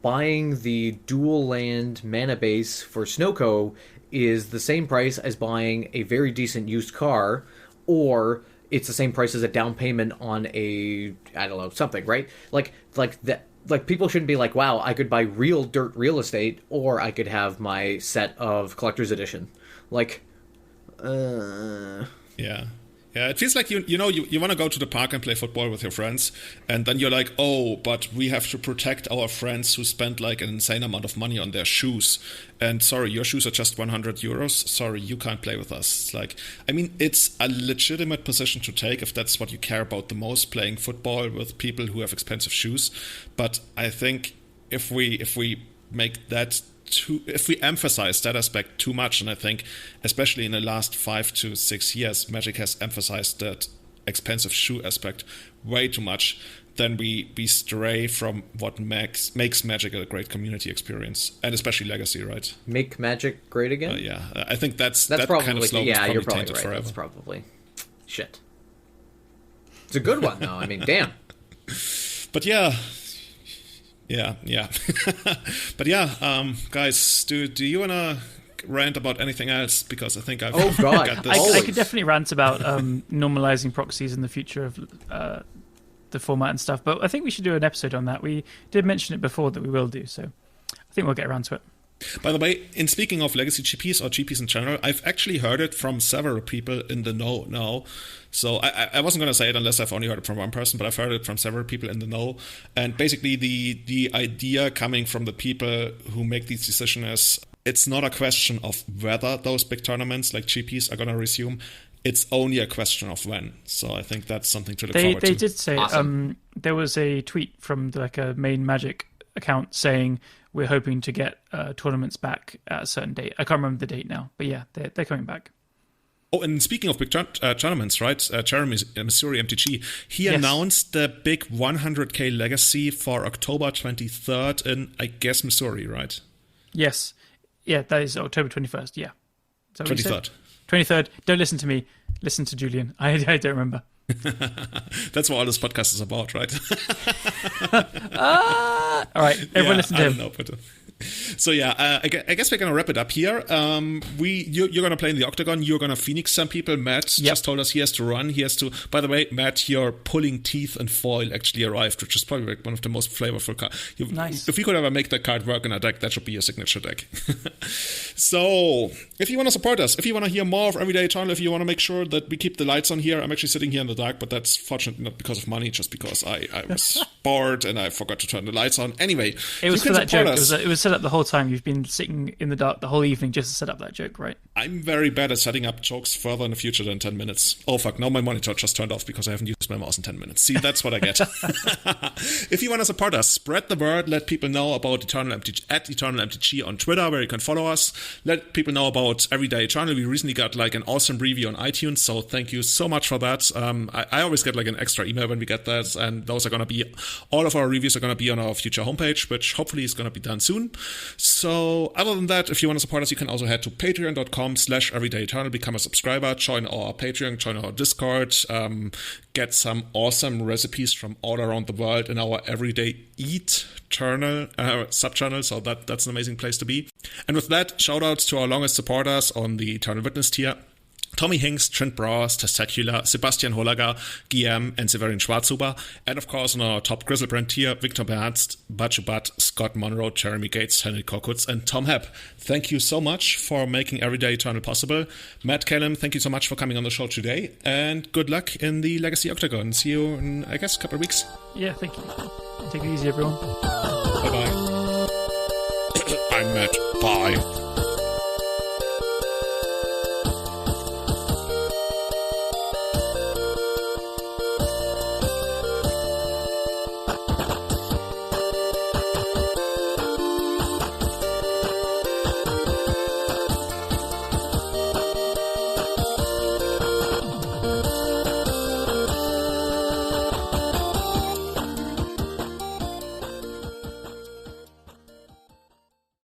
buying the dual land mana base for Snowco is the same price as buying a very decent used car, or it's the same price as a down payment on a, I don't know, something, right? Like that. Like, people shouldn't be like, wow, I could buy real dirt real estate, or I could have my set of collector's edition. Like, Yeah. Yeah, it feels like you want to go to the park and play football with your friends, and then you're like, oh, but we have to protect our friends who spend like an insane amount of money on their shoes. And sorry, your shoes are just 100 euros. Sorry, you can't play with us. It's like, I mean, it's a legitimate position to take if that's what you care about the most, playing football with people who have expensive shoes. But I think if we make that if we emphasize that aspect too much, and I think especially in the last 5 to 6 years, Magic has emphasized that expensive shoe aspect way too much, then we stray from what makes Magic a great community experience, and especially Legacy, right? Make Magic great again? Yeah, I think that's probably, kind of slogan yeah, is you're probably probably tainted right. forever. That's probably shit. It's a good one though. I mean, damn. But yeah. But yeah, guys, do you wanna rant about anything else? Because I think I've got this. I could definitely rant about normalizing proxies in the future of the format and stuff, but I think we should do an episode on that. We did mention it before that we will do, so I think we'll get around to it. By the way, in speaking of legacy GPs or GPs in general, I've actually heard it from several people in the know now. So I wasn't going to say it unless I've only heard it from one person, but I've heard it from several people in the know. And basically the idea coming from the people who make these decisions is it's not a question of whether those big tournaments like GPs are going to resume. It's only a question of when. So I think that's something to look forward to. They did say, awesome. There was a tweet from like a main Magic account saying we're hoping to get tournaments back at a certain date. I can't remember the date now, but yeah, they're coming back. Oh, and speaking of big tournaments, right? Jeremy, Missouri MTG, he announced the big 100k legacy for October 23rd in, I guess, Missouri, right? Yes. Yeah, that is October 21st, yeah. Is that what 23rd. 23rd. Don't listen to me. Listen to Julian. I don't remember. That's what all this podcast is about, right? All right, everyone listen to him. I don't know, but, so yeah, I guess we're gonna wrap it up here. You're gonna play in the Octagon. You're gonna Phoenix some people. Matt just told us he has to run. He has to. By the way, Matt, your Pulling Teeth and Foil actually arrived, which is probably like one of the most flavorful cards. Nice. If we could ever make that card work in a deck, that should be your signature deck. So, if you want to support us, if you want to hear more of Everyday Eternal, if you want to make sure that we keep the lights on here, I'm actually sitting here in the dark, but that's fortunately not because of money, just because I was bored and I forgot to turn the lights on. Anyway, it was for that joke. It was set up the whole whole time you've been sitting in the dark the whole evening just to set up that joke, right? I'm very bad at setting up jokes further in the future than 10 minutes. Oh, fuck. Now my monitor just turned off because I haven't used my mouse in 10 minutes. See, that's what I get. If you want to support us, spread the word. Let people know about Eternal MTG at Eternal MTG on Twitter, where you can follow us. Let people know about Everyday Eternal. We recently got like an awesome review on iTunes, so thank you so much for that. I always get like an extra email when we get that, and those are going to be, all of our reviews are going to be on our future homepage, which hopefully is going to be done soon. So other than that, if you want to support us, you can also head to patreon.com/everydayeternal, become a subscriber, join our Patreon, join our Discord, get some awesome recipes from all around the world in our Everyday Eat sub-channel, so that's an amazing place to be. And with that, shout outs to our longest supporters on the Eternal Witness tier: Tommy Hinks, Trent Bras, Testacular, Sebastian Holager, Guillaume, and Severin Schwarzhuber. And of course, on our top Grizzlebrand tier, Victor Bernst, Bachubat, Scott Monroe, Jeremy Gates, Henry Kokutz, and Tom Hepp. Thank you so much for making Everyday Eternal possible. Matt Callum, thank you so much for coming on the show today. And good luck in the Legacy Octagon. See you in, I guess, a couple of weeks. Yeah, thank you. Take it easy, everyone. Bye-bye. I'm Matt. Bye.